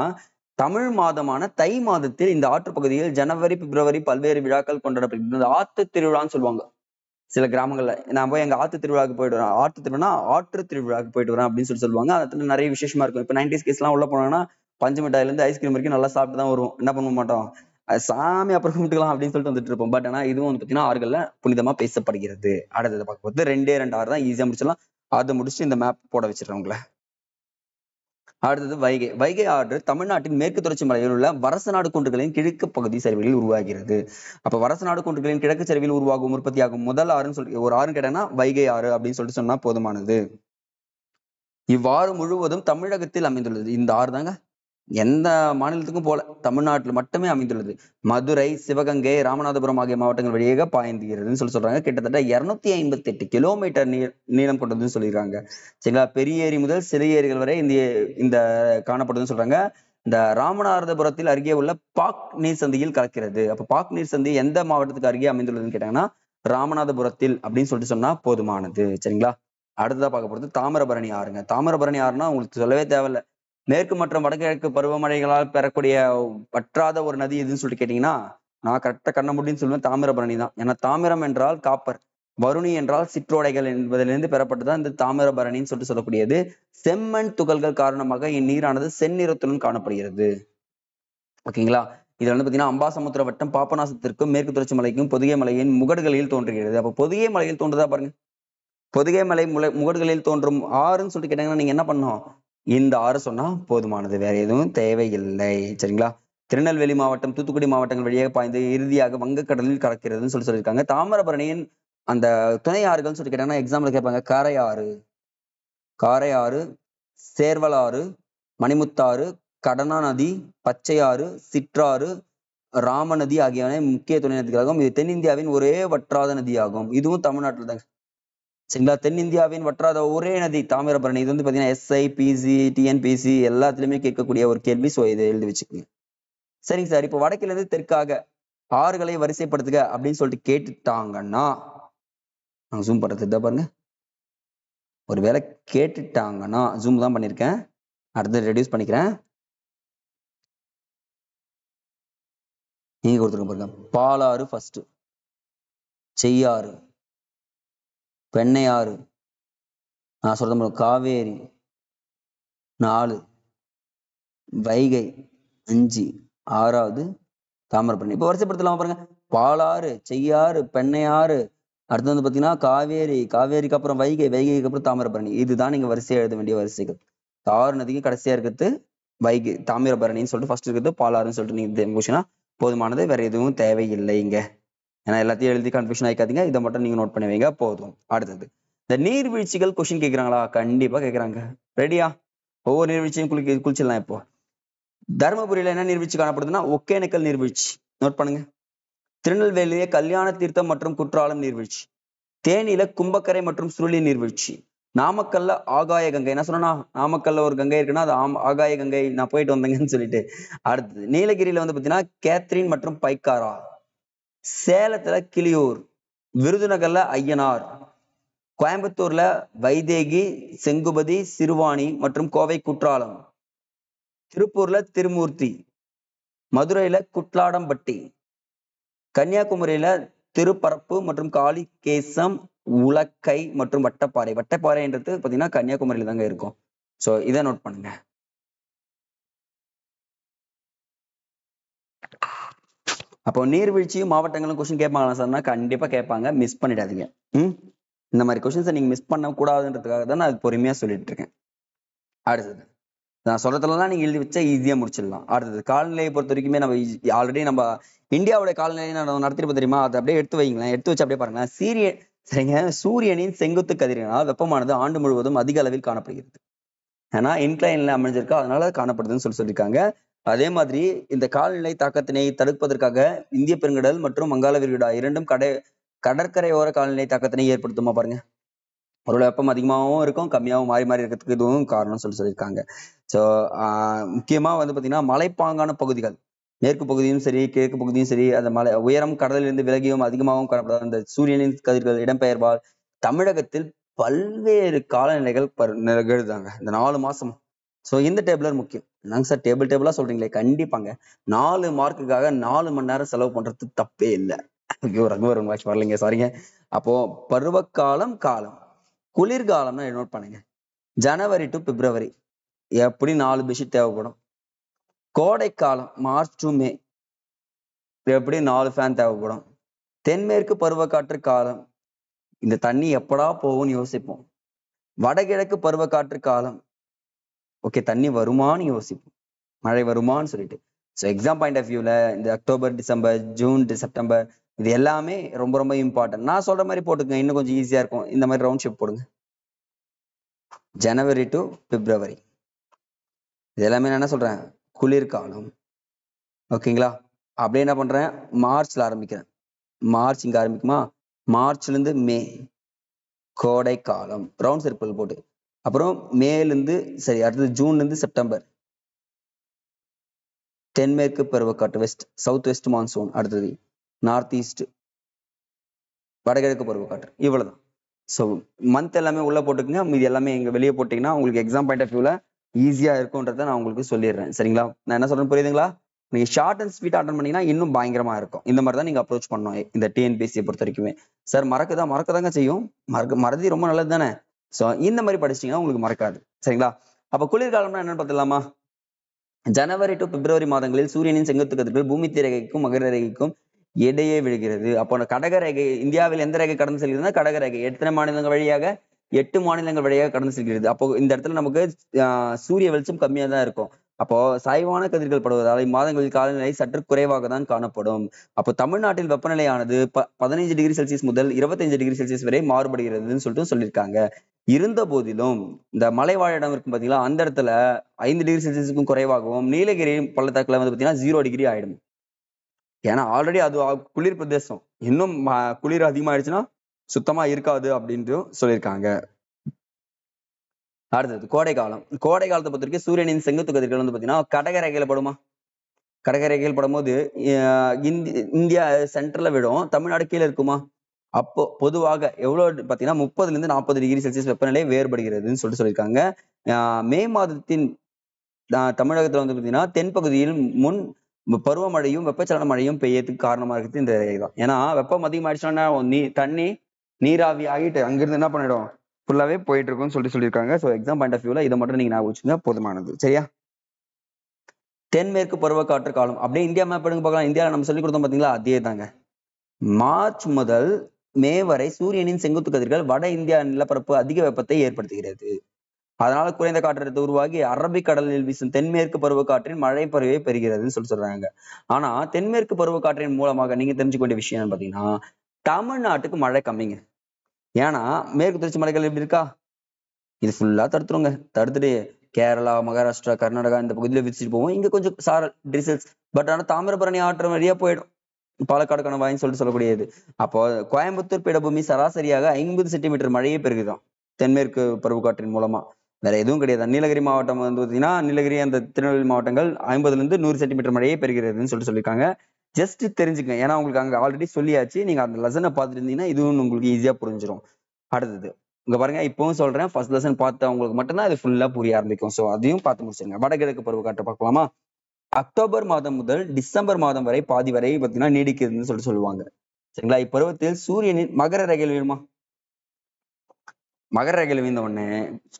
Speaker 1: தமிழ் மாதமான தை மாதத்தில் இந்த ஆற்று பகுதியில் ஜனவரி பிப்ரவரி பல்வேறு விழாக்கள் கொண்டாடப்படுகிறது. இந்த ஆத்து திருவிழான்னு சொல்லுவாங்க சில கிராமங்கள்ல. நான் போய் எங்க ஆத்து திருவிழாவுக்கு போயிட்டு வரேன், ஆற்று திருவிழா ஆற்று திருவிழாவுக்கு போயிட்டு வரேன் அப்படின்னு சொல்லுவாங்க. அதுல நிறைய விசேஷமா இருக்கும். இப்ப 90s கிட்ஸ் எல்லாம் உள்ள போனாங்கன்னா பஞ்சு மிட்டாயில இருந்து ஐஸ்கிரீம் வரைக்கும் நல்லா சாப்பிட்டு தான் வருவோம். என்ன பண்ண மாட்டோம், அது சாமி அப்புறம் கும்பிட்டுக்கலாம் அப்படின்னு சொல்லிட்டு வந்துட்டு இருப்போம். பட் ஆனா இதுவும் வந்து பாத்தீங்கன்னா ஆறுகள்ல புனிதமா பேசப்படுகிறது. அடுத்தது பார்க்கும்போது 2 ஆறு தான் ஈஸியா முடிச்சிடலாம். அதை முடிச்சுட்டு இந்த மேப் போட வச்சிடறேன் உங்களை. அடுத்தது வைகை. வைகை ஆறு தமிழ்நாட்டின் மேற்கு தொடர்ச்சி மலையில் உள்ள வரசநாடு குன்றுகளின் கிழக்கு பகுதி சரிவுகளில் உருவாகிறது. அப்ப வரசநாடு குன்றுகளின் கிழக்கு சரிவில் உருவாகும் உற்பத்தியாகும் முதல் ஆறுன்னு சொல்லி ஒரு ஆறுன்னு கேட்டேன்னா வைகை ஆறு அப்படின்னு சொல்லிட்டு சொன்னா போதுமானது. இவ்வாறு முழுவதும் தமிழகத்தில் அமைந்துள்ளது. இந்த ஆறு தாங்க எந்த மாநிலத்துக்கும் போல, தமிழ்நாட்டில் மட்டுமே அமைந்துள்ளது. மதுரை, சிவகங்கை, ராமநாதபுரம் ஆகிய மாவட்டங்கள் வழியாக பாய்ந்துகிறதுன்னு சொல்றாங்க. கிட்டத்தட்ட 258 கிலோமீட்டர் நீளம் கொண்டதுன்னு சொல்லியிருக்காங்க. சரிங்களா. பெரிய ஏரி முதல் சிறிய ஏரிகள் வரை இந்த காணப்படுதுன்னு சொல்றாங்க. இந்த ராமநாதபுரத்தில் அருகே உள்ள பாக் நீர் சந்தியில் கலக்கிறது. அப்ப பாக் நீர் சந்தி எந்த மாவட்டத்துக்கு அருகே அமைந்துள்ளதுன்னு கேட்டாங்கன்னா ராமநாதபுரத்தில் அப்படின்னு சொல்லிட்டு சொன்னா போதுமானது. சரிங்களா. அடுத்ததா பார்க்க போறது தாமிரபரணி ஆறுங்க. தாமிரபரணி ஆறுனா உங்களுக்கு சொல்லவே தேவையில்லை. மேற்கு மற்றும் வடகிழக்கு பருவமழைகளால் பெறக்கூடிய வற்றாத ஒரு நதி எதுன்னு சொல்லிட்டு கேட்டீங்கன்னா நான் கரெக்டா கண்ண முடின்னு சொல்லுவேன், தாமிரபரணி தான். ஏன்னா தாமிரம் என்றால் காப்பர், வருணி என்றால் சிற்றோடைகள் என்பதிலிருந்து பெறப்பட்டுதான் இந்த தாமிரபரணின்னு சொல்லிட்டு சொல்லக்கூடியது. செம்மண் துகள்கள் காரணமாக இந்நீரானது செந்நிறத்துடன் காணப்படுகிறது. ஓகேங்களா. இதுல வந்து பாத்தீங்கன்னா அம்பாசமுத்திர வட்டம் பாபநாசத்திற்கும் மேற்கு தொடர்ச்சி மலைக்கும் பொதிகை மலையின் முகடுகளில் தோன்றுகிறது. அப்ப பொதிகை மலையில் தோன்றுதா பாருங்க. பொதிகை மலை முகடுகளில் தோன்றும் ஆறுன்னு சொல்லிட்டு கேட்டீங்கன்னா நீங்க என்ன பண்ணணும், இந்த ஆறு சொன்னா போதுமானது, வேற எதுவும் தேவையில்லை. சரிங்களா. திருநெல்வேலி மாவட்டம், தூத்துக்குடி மாவட்டங்கள் வழியாக பாய்ந்து இறுதியாக வங்கக்கடலில் கலக்கிறதுன்னு சொல்லியிருக்காங்க. தாமிரபரணியின் அந்த துணை ஆறுகள்னு சொல்லி கேட்டாங்கன்னா எக்ஸாம்பிள் கேட்பாங்க. காரையாறு, சேர்வலாறு, மணிமுத்தாறு, கடனா நதி, பச்சையாறு, சிற்றாறு, ராமநதி ஆகியவை முக்கிய துணை நதிகளாகும். இது தென்னிந்தியாவின் ஒரே வற்றாத நதியாகும். இதுவும் தமிழ்நாட்டில் தாங்க. சரிங்களா. தென்னிந்தியாவின் வற்றாத ஒரே நதி தாமிரபரணி. இது வந்து பாத்தீங்கன்னா SI, PC, TNPC எல்லாத்துலயுமே கேட்கக்கூடிய ஒரு கேள்வி. சோ இதை எழுதி வச்சுக்கோங்க. சரிங்க சார். இப்போ வடக்குல இருந்து தெற்காக ஆறுகளை வரிசைப்படுத்துக அப்படின்னு சொல்லிட்டு கேட்டுட்டாங்கன்னா நாங்க ஜூம் பண்றது இதை பாருங்க. ஒருவேளை கேட்டுட்டாங்கன்னா ஜூம் தான் பண்ணிருக்கேன், அடுத்து ரெடியூஸ் பண்ணிக்கிறேன். நீங்க கொடுத்துருங்க பாருங்க. பாலாறு ஃபர்ஸ்ட், செய்யாறு, பெண்ணையாறு, நான் சொல்றது காவேரி 4, வைகை 5, 6வது தாமிரபரணி. இப்போ வரிசைப்படுத்தலாம் பாருங்க. பாலாறு, செய்யாறு, பெண்ணையாறு, அடுத்து வந்து பாத்தீங்கன்னா காவேரி, காவேரிக்கு அப்புறம் வைகை, வைகைக்கு அப்புறம் தாமிரபரணி. இதுதான் நீங்க வரிசையா எழுத வேண்டிய வரிசைகள். ஆறு நதிக்கு கடைசியா இருக்கிறது வைகை, தாமிரபரணின்னு சொல்லிட்டு ஃபர்ஸ்ட் இருக்கிறது பாலாறுன்னு சொல்லிட்டு நீங்க முடிச்சுன்னா போதுமானது, வேற எதுவும் தேவையில்லை இங்க. ஏன்னா எல்லாத்தையும் எழுதி கன்ஃபியூஷன் ஆயிக்காதீங்க, இதை மட்டும் நீங்க நோட் பண்ணி வைங்க போதும். அடுத்தது இந்த நீர்வீழ்ச்சிகள் கொஸ்டின் கேட்கிறாங்களா? கண்டிப்பா கேட்கறாங்க. ரெடியா? ஒவ்வொரு நீர்வீழ்ச்சியும் குளிச்சிடலாம். இப்போ தருமபுரியில என்ன நீர்வீழ்ச்சி காணப்படுதுன்னா ஒகேனக்கல் நீர்வீழ்ச்சி, நோட் பண்ணுங்க. திருநெல்வேலியிலே கல்யாண தீர்த்தம் மற்றும் குற்றாலம் நீர்வீழ்ச்சி, தேனியில கும்பக்கரை மற்றும் சுருளி நீர்வீழ்ச்சி, நாமக்கல்ல ஆகாய கங்கை. என்ன சொன்னா நாமக்கல்ல ஒரு கங்கை இருக்குன்னா அது ஆகாய கங்கை, நான் போயிட்டு வந்தேங்கன்னு சொல்லிட்டு. அடுத்தது நீலகிரியில வந்து பாத்தீங்கன்னா கேத்ரின் மற்றும் பைக்காரா, சேலத்துல கிளியூர், விருதுநகர்ல ஐயனார், கோயம்புத்தூர்ல வைதேகி, செங்குபதி, சிறுவாணி மற்றும் கோவை குற்றாலம், திருப்பூர்ல திருமூர்த்தி, மதுரையில குட்லாடம்பட்டி, கன்னியாகுமரியில திருப்பரப்பு மற்றும் காளிகேசம், உலக்கை மற்றும் வட்டப்பாறை. வட்டப்பாறைன்றது பாத்தீங்கன்னா கன்னியாகுமரியில தாங்க இருக்கும். சோ இதை நோட் பண்ணுங்க. அப்போ நீர்வீழ்ச்சியும் மாவட்டங்களும் கொஸ்டின் கேட்பாங்களா சார்னா கண்டிப்பா கேட்பாங்க, மிஸ் பண்ணிடாதீங்க. இந்த மாதிரி கொஸ்டின்ஸை நீங்க மிஸ் பண்ண கூடாதுன்றதுக்காக தான் நான் பொறுமையா சொல்லிட்டு இருக்கேன். அடுத்தது நான் சொல்றதுலாம் நீங்க எழுதி வச்சா ஈஸியா முடிச்சிடலாம். அடுத்தது காலநிலையை பொறுத்த வரைக்குமே நம்ம ஆல்ரெடி நம்ம இந்தியாவோட காலநிலையை நம்ம நடத்திருப்போம் தெரியுமா? அதை அப்படியே எடுத்து வைங்களேன். எடுத்து வச்சு அப்படியே பாருங்களேன். சரிங்க, சூரியனின் செங்குத்து கதிரினால் வெப்பமானது ஆண்டு முழுவதும் அதிக அளவில் காணப்படுகிறது. ஏன்னா இன்க்ளைன்ல அமைஞ்சிருக்கா, அதனால காணப்படுதுன்னு சொல்லியிருக்காங்க. அதே மாதிரி இந்த காலநிலை தாக்கத்தினை தடுப்பதற்காக இந்திய பெருங்கடல் மற்றும் வங்காள விரிகுடா இரண்டும் கடற்கரையோர காலநிலை தாக்கத்தினை ஏற்படுத்துமா பாருங்க. ஒரு வெப்பம் அதிகமாகவும் இருக்கும், கம்மியாகவும் மாறி மாறி இருக்கிறதுக்கு இதுவும் காரணம் சொல்லியிருக்காங்க. ஸோ முக்கியமா வந்து பாத்தீங்கன்னா மலைப்பாங்கான பகுதிகள், மேற்கு பகுதியும் சரி கிழக்கு பகுதியும் சரி அந்த மலை உயரம் கடலிலிருந்து விலகியும் அதிகமாகவும் காணப்படாத அந்த சூரியனின் கதிர்கள் இடம்பெயர்வால் தமிழகத்தில் பல்வேறு காலநிலைகள் நிகழ்தாங்க இந்த 4 மாசம். ஸோ இந்த டேபிளர் முக்கியம். என்னங்க சார் டேபிளா சொல்றீங்களே? கண்டிப்பாங்க. 4 மார்க்குக்காக 4 மணி நேரம் செலவு பண்றது தப்பே இல்லை. ஐயோ ரகுவரன் வாட்ச் வரலைங்க, சாரிங்க. அப்போ பருவகாலம் காலம் குளிர்காலம்னா நோட் பண்ணுங்க. ஜனவரி டு பிப்ரவரி எப்படி 4 பெட்ஷீட் தேவைப்படும். கோடை காலம் மார்ச் டு மே எப்படி 4 ஃபேன் தேவைப்படும். தென்மேற்கு பருவக்காற்று காலம் இந்த தண்ணி எப்படா போகும்னு யோசிப்போம். வடகிழக்கு பருவக்காற்று காலம் ஓகே தண்ணி வருமானு யோசிப்போம், மழை வருமானு சொல்லிட்டு. ஸோ எக்ஸாம் பாயிண்ட் ஆஃப் வியூல இந்த அக்டோபர் டிசம்பர் ஜூன் செப்டம்பர் இது எல்லாமே ரொம்ப ரொம்ப இம்பார்ட்டன்ட். நான் சொல்ற மாதிரி போட்டுக்கங்க, இன்னும் கொஞ்சம் ஈஸியா இருக்கும். இந்த மாதிரி ரவுண்ட் ஷிப் போடுங்க. ஜனவரி டு பிப்ரவரி இது எல்லாமே நான் என்ன சொல்றேன், குளிர்காலம். ஓகேங்களா? அப்படியே என்ன பண்றேன், மார்ச்ல ஆரம்பிக்கிறேன். மார்ச் இங்க ஆரம்பிக்குமா, மார்ச்ல இருந்து மே கோடை காலம் ரவுண்ட் சர்க்கிள் போட்டு, அப்புறம் மேல இருந்து சரி அடுத்தது ஜூன்ல இருந்து செப்டம்பர் தென்மேற்கு பருவக்காற்று வெஸ்ட் சவுத் வெஸ்ட் மான்சூன், அடுத்தது நார்த் ஈஸ்ட் வடகிழக்கு பருவக்காற்று. இவ்வளவுதான். ஸோ மந்த் எல்லாமே உள்ள போட்டுக்கங்க, மீதி எல்லாமே இங்க வெளியே போட்டீங்கன்னா உங்களுக்கு எக்ஸாம் பாயிண்ட் ஆஃப் வியூல ஈஸியா இருக்கும்ன்றத நான் உங்களுக்கு சொல்லிடுறேன். சரிங்களா? நான் என்ன சொல்றேன் புரியுதுங்களா? நீங்க ஷார்ட் அண்ட் ஸ்வீட் அட்டன் பண்ணீங்கன்னா இன்னும் பயங்கரமா இருக்கும். இந்த மாதிரி தான் நீங்க அப்ரோச் பண்ணணும் இந்த டிஎன்பிஎஸ்சியை பொறுத்த வரைக்குமே. சார் மறக்கதாங்க செய்யும், மறதி ரொம்ப நல்லது தானே. ஸோ இந்த மாதிரி படிச்சிட்டீங்கன்னா உங்களுக்கு மறக்காது. சரிங்களா? அப்ப குளிர்காலம்னா என்னன்னு பார்த்துலாமா? ஜனவரி டு பிப்ரவரி மாதங்களில் சூரியனின் செங்குத்து கதிர்கள் பூமி ரேகைக்கும் மகர ரேகைக்கும் இடையே விழுகிறது. அப்போ கடக ரேகை இந்தியாவில் எந்த ரேகை கடந்து செல்கிறதுனா கடக ரேகை. எத்தனை மாநிலங்கள் வழியாக? 8 மாநிலங்கள் வழியாக கடந்து செல்கிறது. அப்போ இந்த இடத்துல நமக்கு சூரிய வெளிச்சம் கம்மியா தான் இருக்கும். அப்போ சாய்வான கதிர்கள் படுவதால் இம்மாதங்களில் காலநிலை சற்று குறைவாக தான் காணப்படும். அப்போ தமிழ்நாட்டில் வெப்பநிலையானது 15 டிகிரி செல்சியஸ் முதல் 25 டிகிரி செல்சியஸ் வரை மாறுபடுகிறதுன்னு சொல்லிட்டு சொல்லியிருக்காங்க. இருந்த போதிலும் இந்த மலைவாழ் இடம் இருக்கும் பாத்தீங்களா, அந்த இடத்துல 5 டிகிரி செல்சியஸுக்கும் குறைவாகவும் நீலகிரி பள்ளத்தாக்குல வந்து பாத்தீங்கன்னா 0 டிகிரி ஆயிடும். ஏன்னா ஆல்ரெடி அது குளிர் பிரதேசம். இன்னும் குளிர் அதிகமாயிடுச்சுன்னா சுத்தமா இருக்காது அப்படின்ட்டு சொல்லியிருக்காங்க. அடுத்தது கோடை காலம். கோடை காலத்தை பொறுத்த வரைக்கும் சூரியனின் செங்குத்து கதிர்கள் வந்து பாத்தீங்கன்னா கடகரேகையில படுமா? கடகரேகையில் படும்போது இந்தியா சென்டர்ல விடும், தமிழ்நாடு கீழே இருக்குமா? அப்போ பொதுவாக எவ்வளவு பாத்தீங்கன்னா 30 இருந்து 40 டிகிரி செல்சியஸ் வெப்பநிலை வேறுபடுகிறதுன்னு சொல்லியிருக்காங்க. மே மாதத்தின் தமிழகத்துல வந்து பாத்தீங்கன்னா தென்பகுதியில் முன் பருவமழையும் வெப்பச்சலன மழையும் பெய்யறதுக்கு காரணமா இருக்குது இந்த இதுதான். ஏன்னா வெப்பம் அதிகமாயிடுச்சுன்னா தண்ணி நீராவி ஆகிட்டு அங்கிருந்து என்ன பண்ணிடும், ஃபுல்லாவே போயிட்டு இருக்கும்னு சொல்லியிருக்காங்க. ஸோ எக்ஸாம் பாயிண்ட் ஆஃப் வியூல இதை மட்டும் நீங்க ஞாபகம் வச்சுங்க, போதுமானது. சரியா? தென்மேற்கு பருவக்காற்று காலம் அப்படியே இந்தியா மேப் எடுங்க பார்க்கலாம். இந்தியாவில் நம்ம சொல்லி கொடுத்தோம் பாத்தீங்களா, அதே தாங்க. மார்ச் முதல் மே வரை சூரியனின் செங்குத்து கதிர்கள் வட இந்தியா நிலப்பரப்பு அதிக வெப்பத்தை ஏற்படுத்துகிறது. அதனால குறைந்த காற்றழுத்த உருவாகி அரபிக்கடலில் வீசும் தென்மேற்கு பருவக்காற்றின் மழை பொழிவை பெறுகிறதுன்னு சொல்றாங்க. ஆனா தென்மேற்கு பருவக்காற்றின் மூலமாக நீங்க தெரிஞ்சுக்க வேண்டிய விஷயம் என்னன்னு பாத்தீங்கன்னா, தமிழ்நாட்டுக்கு மழை கம்மிங்க. ஏன்னா மேற்கு தொடர்ச்சி மலைகள் எப்படி இருக்கா, இது ஃபுல்லா தடுத்துட்டு கேரளா மகாராஷ்டிரா கர்நாடகா இந்த பகுதியில விரிச்சிட்டு போவோம். இங்க கொஞ்சம் சாரல் டிரிசல்ஸ். பட் ஆனா தாமிரபரணி ஆற்று வழியா போயிடும், பாலக்காடு கணவாயின்னு சொல்லக்கூடியது. அப்போ கோயம்புத்தூர் பீடபூமி சராசரியாக 50 சென்டிமீட்டர் மழையே பெருகுதான் தென்மேற்கு பருவக்காற்றின் மூலமா. வேற எதுவும் கிடையாது. நீலகிரி மாவட்டம் வந்து பாத்தீங்கன்னா நீலகிரி அந்த திருநெல்வேலி மாவட்டங்கள் 50 இருந்து 100 சென்டிமீட்டர் மழையே பெறுகிறதுன்னு சொல்லியிருக்காங்க. ஜஸ்ட் தெரிஞ்சுக்கங்க, ஏன்னா உங்களுக்கு அங்க ஆல்ரெடி சொல்லியாச்சு. நீங்க அந்த லெசனை பார்த்துட்டு இருந்தீங்கன்னா இதுவும் உங்களுக்கு ஈஸியா புரிஞ்சிடும். அடுத்தது இங்க பாருங்க, இப்பவும் சொல்றேன், ஃபர்ஸ்ட் லெசன் பார்த்து அவங்களுக்கு மட்டும்தான் இது ஃபுல்லா புரிய ஆரம்பிக்கும். ஸோ அதையும் பார்த்து முடிச்சுங்க. வடகிழக்கு பருவக்காற்றை பார்க்கலாமா? அக்டோபர் மாதம் முதல் டிசம்பர் மாதம் வரை பாதி வரை பார்த்தீங்கன்னா நீடிக்குதுன்னு சொல்லுவாங்க. சரிங்களா? இப்பருவத்தில் சூரியனின் மகர ரேகையில் வீழுமா? மகர ரேகையில் வீழ்ந்த உடனே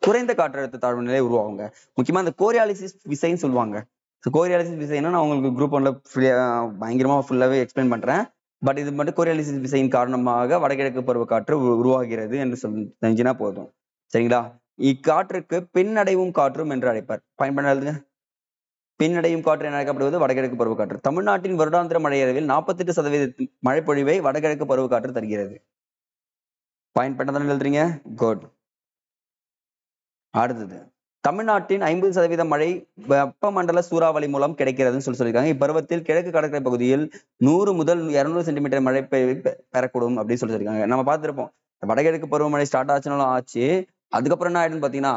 Speaker 1: குறைந்த காற்றழுத்த தாழ்வு நிலை உருவாகுங்க. முக்கியமா இந்த கோரியாலிசிஸ் விசைன்னு சொல்லுவாங்க. கோரியாலிசிஸ் விசைன்னா நான் உங்களுக்கு குரூப் 1ல பயங்கரமா ஃபுல்லாவே எக்ஸ்பிளைன் பண்றேன். பட் இது மட்டும் கோரியாலிசிஸ் விசையின் காரணமாக வடகிழக்கு பருவக்காற்று உருவாகிறது என்று தெரிஞ்சுனா போதும். சரிங்களா? இக்காற்றுக்கு பின்னடைவும் காற்றும் என்று அழைப்பார். பயன்படுத்துங்க. பின்னடையும் காற்று என அழைக்கப்படுவது வடகிழக்கு பருவக்காற்று. தமிழ்நாட்டின் வருடாந்திர மழையளவில் 48% மழைப்பொழிவை வடகிழக்கு பருவக்காற்று தருகிறது. பாயிண்ட் பண்ணதானே எழுதுறீங்க? குட். அடுத்தது தமிழ்நாட்டின் 50% மழை வெப்பமண்டல சூறாவளி மூலம் கிடைக்கிறதுன்னு சொல்லியிருக்காங்க. இப்பருவத்தில் கிழக்கு கடற்கரை பகுதியில் 100 முதல் 200 சென்டிமீட்டர் மழை பெறக்கூடும் அப்படின்னு சொல்லியிருக்காங்க. நம்ம பார்த்திருப்போம், வடகிழக்கு பருவமழை ஸ்டார்ட் ஆச்சுனாலும் ஆச்சு, அதுக்கப்புறம் என்ன ஆயிடுன்னு பாத்தீங்கன்னா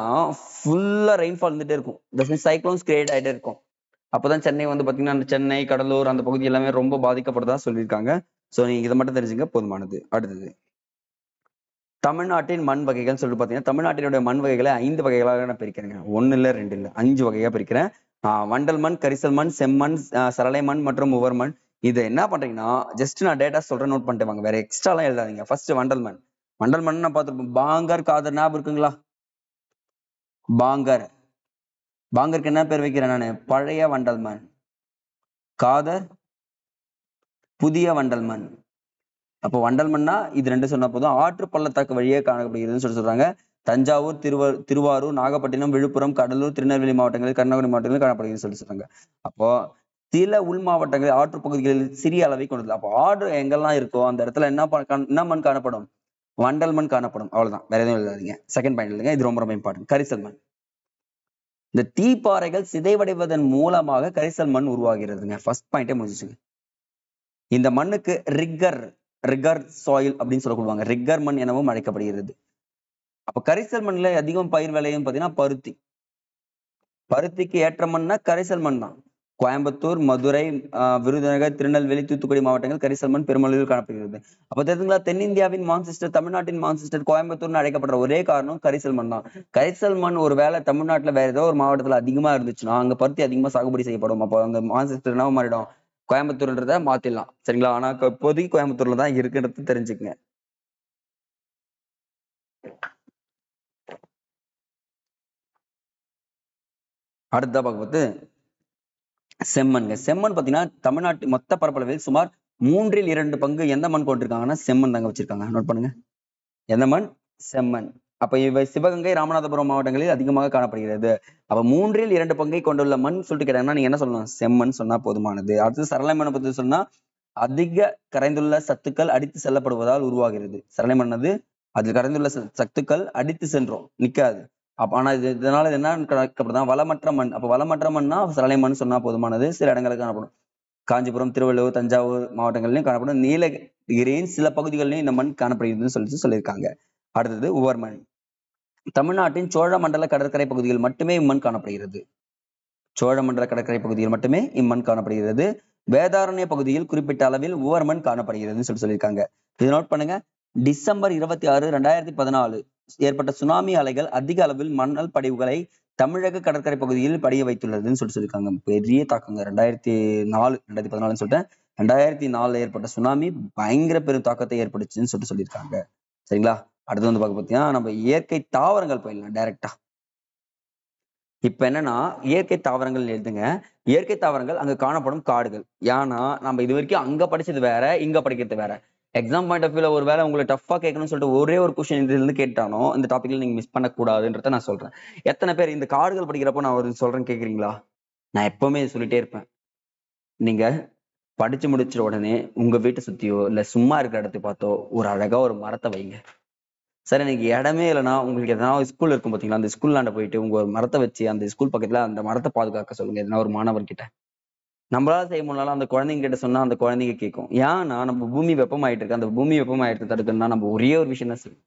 Speaker 1: ஃபுல்லா ரெயின்ஃபால் இருந்துட்டே இருக்கும். சைக்ளோன்ஸ் கிரியேட் ஆயிட்டே இருக்கும். அப்பதான் சென்னை வந்து பாத்தீங்கன்னா சென்னை, கடலூர் அந்த பகுதி எல்லாமே ரொம்ப பாதிக்கப்படுதா சொல்லியிருக்காங்க. சோ நீங்க இதை மட்டும் தெரிஞ்சுங்க போதுமானது. அடுத்தது தமிழ்நாட்டின் மண் வகைகள் சொல்லிட்டு பாத்தீங்கன்னா தமிழ்நாட்டினுடைய மண் வகைகளை 5 வகைகளாக நான் பிரிக்கிறேங்க. 1 இல்ல 2 இல்ல 5 வகையா பிரிக்கிறேன். வண்டல் மண், கரிசல் மண், செம்மண், சரளை மண் மற்றும் உவர் மண். இது என்ன பண்றீங்கன்னா ஜஸ்ட் நான் டேட்டா சொல்றேன், நோட் பண்ணிட்டு வாங்க. வேற எக்ஸ்ட்ரா எல்லாம் எழுதாதீங்க. ஃபர்ஸ்ட் வண்டல் மண். வண்டல் மண் நான் பார்த்துருப்போம். பாங்கர் காதர் ஞாபகம் இருக்குங்களா? பாங்கர். பாங்கருக்கு என்ன பேர் வைக்கிறேன் நானு? பழைய வண்டல் மண். காதர் புதிய வண்டல் மண். அப்போ வண்டல் மண்ணா இது 2 சொன்னா போதும். ஆற்று பள்ளத்தாக்கு வழியே காணப்படுகிறதுன்னு சொல்றாங்க. தஞ்சாவூர், திருவாரூர், நாகப்பட்டினம், விழுப்புரம், கடலூர், திருநெல்வேலி மாவட்டங்களில், கன்னியாகுமரி மாவட்டங்களில் காணப்படுகிறது சொல்றாங்க. அப்போ சில உள் மாவட்டங்கள் ஆற்று பகுதிகளில் சிறிய அளவை கொண்டது. அப்போ ஆறு எங்கெல்லாம் இருக்கோ அந்த இடத்துல என்ன மண் காணப்படும்? வண்டல் மண் காணப்படும். அவ்வளவுதான், வேற எதுவும் எழுதாதீங்க. செகண்ட் பாயிண்ட் இல்லைங்க, இது ரொம்ப ரொம்ப இம்பார்ட்டன்ட். கரிசல் மண். இந்த தீப்பாறைகள் சிதைவடைவதன் மூலமாக கரிசல் மண் உருவாகிறதுங்க. ஃபர்ஸ்ட் பாயிண்டே முடிஞ்சுச்சுங்க. இந்த மண்ணுக்கு ரிக்கர் சாயில் அப்படின்னு சொல்லப்படுவாங்க. ரிக்கர் மண் எனவும் அழைக்கப்படுகிறது. அப்ப கரிசல் மண்ணில் அதிகம் பயிர் விளையும் பாத்தீங்கன்னா பருத்தி. பருத்திக்கு ஏற்ற மண்ணா கரிசல் மண் தான். கோயம்புத்தூர், மதுரை, விருதுநகர், திருநெல்வேலி, தூத்துக்குடி மாவட்டங்கள் கரிசல் மண் பெருமளவில் காணப்படுகிறது. அப்ப தெரிஞ்சுங்களா, தென்னிந்தியாவின் மான்செஸ்டர், தமிழ்நாட்டின் மான்செஸ்டர் கோயம்புத்தூர்னு அழைக்கப்படுற ஒரே காரணம் கரிசல் மண் தான். கரிசல் மண் ஒரு வேளை தமிழ்நாட்டுல வேற ஏதோ ஒரு மாவட்டத்துல அதிகமா இருந்துச்சுன்னா அங்க பருத்தி அதிகமா சாகுபடி செய்யப்படும். அப்போ அந்த மான்செஸ்டர் என்ன மாறிடும்? கோயம்புத்தூர்ன்றத மாத்திடலாம். சரிங்களா? ஆனா இப்போதைக்கு கோயம்புத்தூர்ல தான் இருக்குன்றது தெரிஞ்சுக்கங்க. அடுத்ததா பார்க்கும்போது செம்மண்ங்க. செம்மண் பாத்தீங்கன்னா தமிழ்நாட்டு மொத்த பரப்பளவில் சுமார் 2/3 பங்கு எந்த மண் கொண்டிருக்காங்கன்னா செம்மண் தாங்க வச்சிருக்காங்க. நோட் பண்ணுங்க. எந்த மண்? செம்மண். அப்ப இவை சிவகங்கை, ராமநாதபுரம் மாவட்டங்களில் அதிகமாக காணப்படுகிறது. அப்ப 2/3 பங்கை கொண்டுள்ள மண் சொல்லிட்டு கேட்டாங்கன்னா நீங்க என்ன சொல்லணும்? செம்மண் சொன்னா போதுமானது. அடுத்து சரளை மண்ணை பத்தி சொன்னா அதிக கரைந்துள்ள சத்துக்கள் அடித்து செல்லப்படுவதால் உருவாகிறது. சரளை மண் அது அதில் கரைந்துள்ள சத்துக்கள் அடித்து சென்றோம், நிக்காது. ஆனா இதனால என்ன கணக்கப்படுதா? வளமற்ற மண். அப்ப வளமற்ற மண்ணா சரளை மண் சொன்னா போதுமானது. சில இடங்களுக்கு காணப்படும். காஞ்சிபுரம், திருவள்ளூர், தஞ்சாவூர் மாவட்டங்கள்லயும் காணப்படும். நீலகிரியின் சில பகுதிகளிலும் இந்த மண் காணப்படுகிறதுன்னு சொல்லியிருக்காங்க. அடுத்தது உவர் மண். தமிழ்நாட்டின் சோழமண்டல கடற்கரை பகுதியில் மட்டுமே இம்மண் காணப்படுகிறது. சோழமண்டல கடற்கரை பகுதியில் மட்டுமே இம்மண் காணப்படுகிறது. வேதாரண்ய பகுதியில் குறிப்பிட்ட அளவில் உவர் மண் காணப்படுகிறதுன்னு சொல்லியிருக்காங்க. இதை நோட் பண்ணுங்க. டிசம்பர் 26, 2014 ஏற்பட்ட சுனாமி அலைகள் அதிக அளவில் மணல் படிவுகளை தமிழக கடற்கரை பகுதியில் படிய வைத்துள்ளதுன்னு சொல்லியிருக்காங்க. பெரிய தாக்கங்க. 2014 சொல்லிட்டேன். 2004 ஏற்பட்ட சுனாமி பயங்கர பெரும் தாக்கத்தை ஏற்படுச்சுன்னு சொல்லியிருக்காங்க. சரிங்களா? அடுத்து வந்து பார்க்க பார்த்தீங்கன்னா நம்ம இயற்கை தாவரங்கள் போயிடலாம் டைரக்டா. இப்ப என்னன்னா இயற்கை தாவரங்கள் எழுதுங்க. இயற்கை தாவரங்கள் அங்க காணப்படும் காடுகள். ஏன்னா நம்ம இது வரைக்கும் அங்க படிச்சது வேற, இங்க படிக்கிறது வேற. எக்ஸாம் பாயிண்ட் ஆஃப் வியூல ஒரு வேலை உங்களை டஃபா கேட்கணும்னு சொல்லிட்டு ஒரே ஒரு கொஸ்டின் இதுல இருந்து கேட்டானோ இந்த டாபிக்ல நீங்க மிஸ் பண்ணக்கூடாதுன்றத நான் சொல்றேன். எத்தனை பேர் இந்த காடுகள் படிக்கிறப்போ நான் ஒரு சொல்றேன் கேக்குறீங்களா? நான் எப்பவுமே சொல்லிட்டே இருப்பேன். நீங்க படிச்சு முடிச்ச உடனே உங்க வீட்டை சுத்தியோ இல்ல சும்மா இருக்கிற இடத்தை பார்த்தோ ஒரு அழகா ஒரு மரத்தை வைங்க. சார் எனக்கு இடமே இல்லைன்னா உங்களுக்கு எதனா ஸ்கூல் இருக்கும் பாத்தீங்களா, அந்த ஸ்கூல்லாண்ட போயிட்டு உங்க ஒரு மரத்தை வச்சு அந்த ஸ்கூல் பக்கத்துல அந்த மரத்தை பாதுகாக்க சொல்லுங்க. எதனா ஒரு மாணவர்கிட்ட. நம்மளால செய்ய முடியலாம், அந்த குழந்தைங்க கிட்ட சொன்னா அந்த குழந்தைங்க கேட்கும். ஏன்னா நம்ம பூமி வெப்பமாயிட்டு இருக்கு. அந்த பூமி வெப்பமாயிட்டு தடுக்கணும்னா நம்ம ஒரே ஒரு விஷயம் தான் செய்யும்.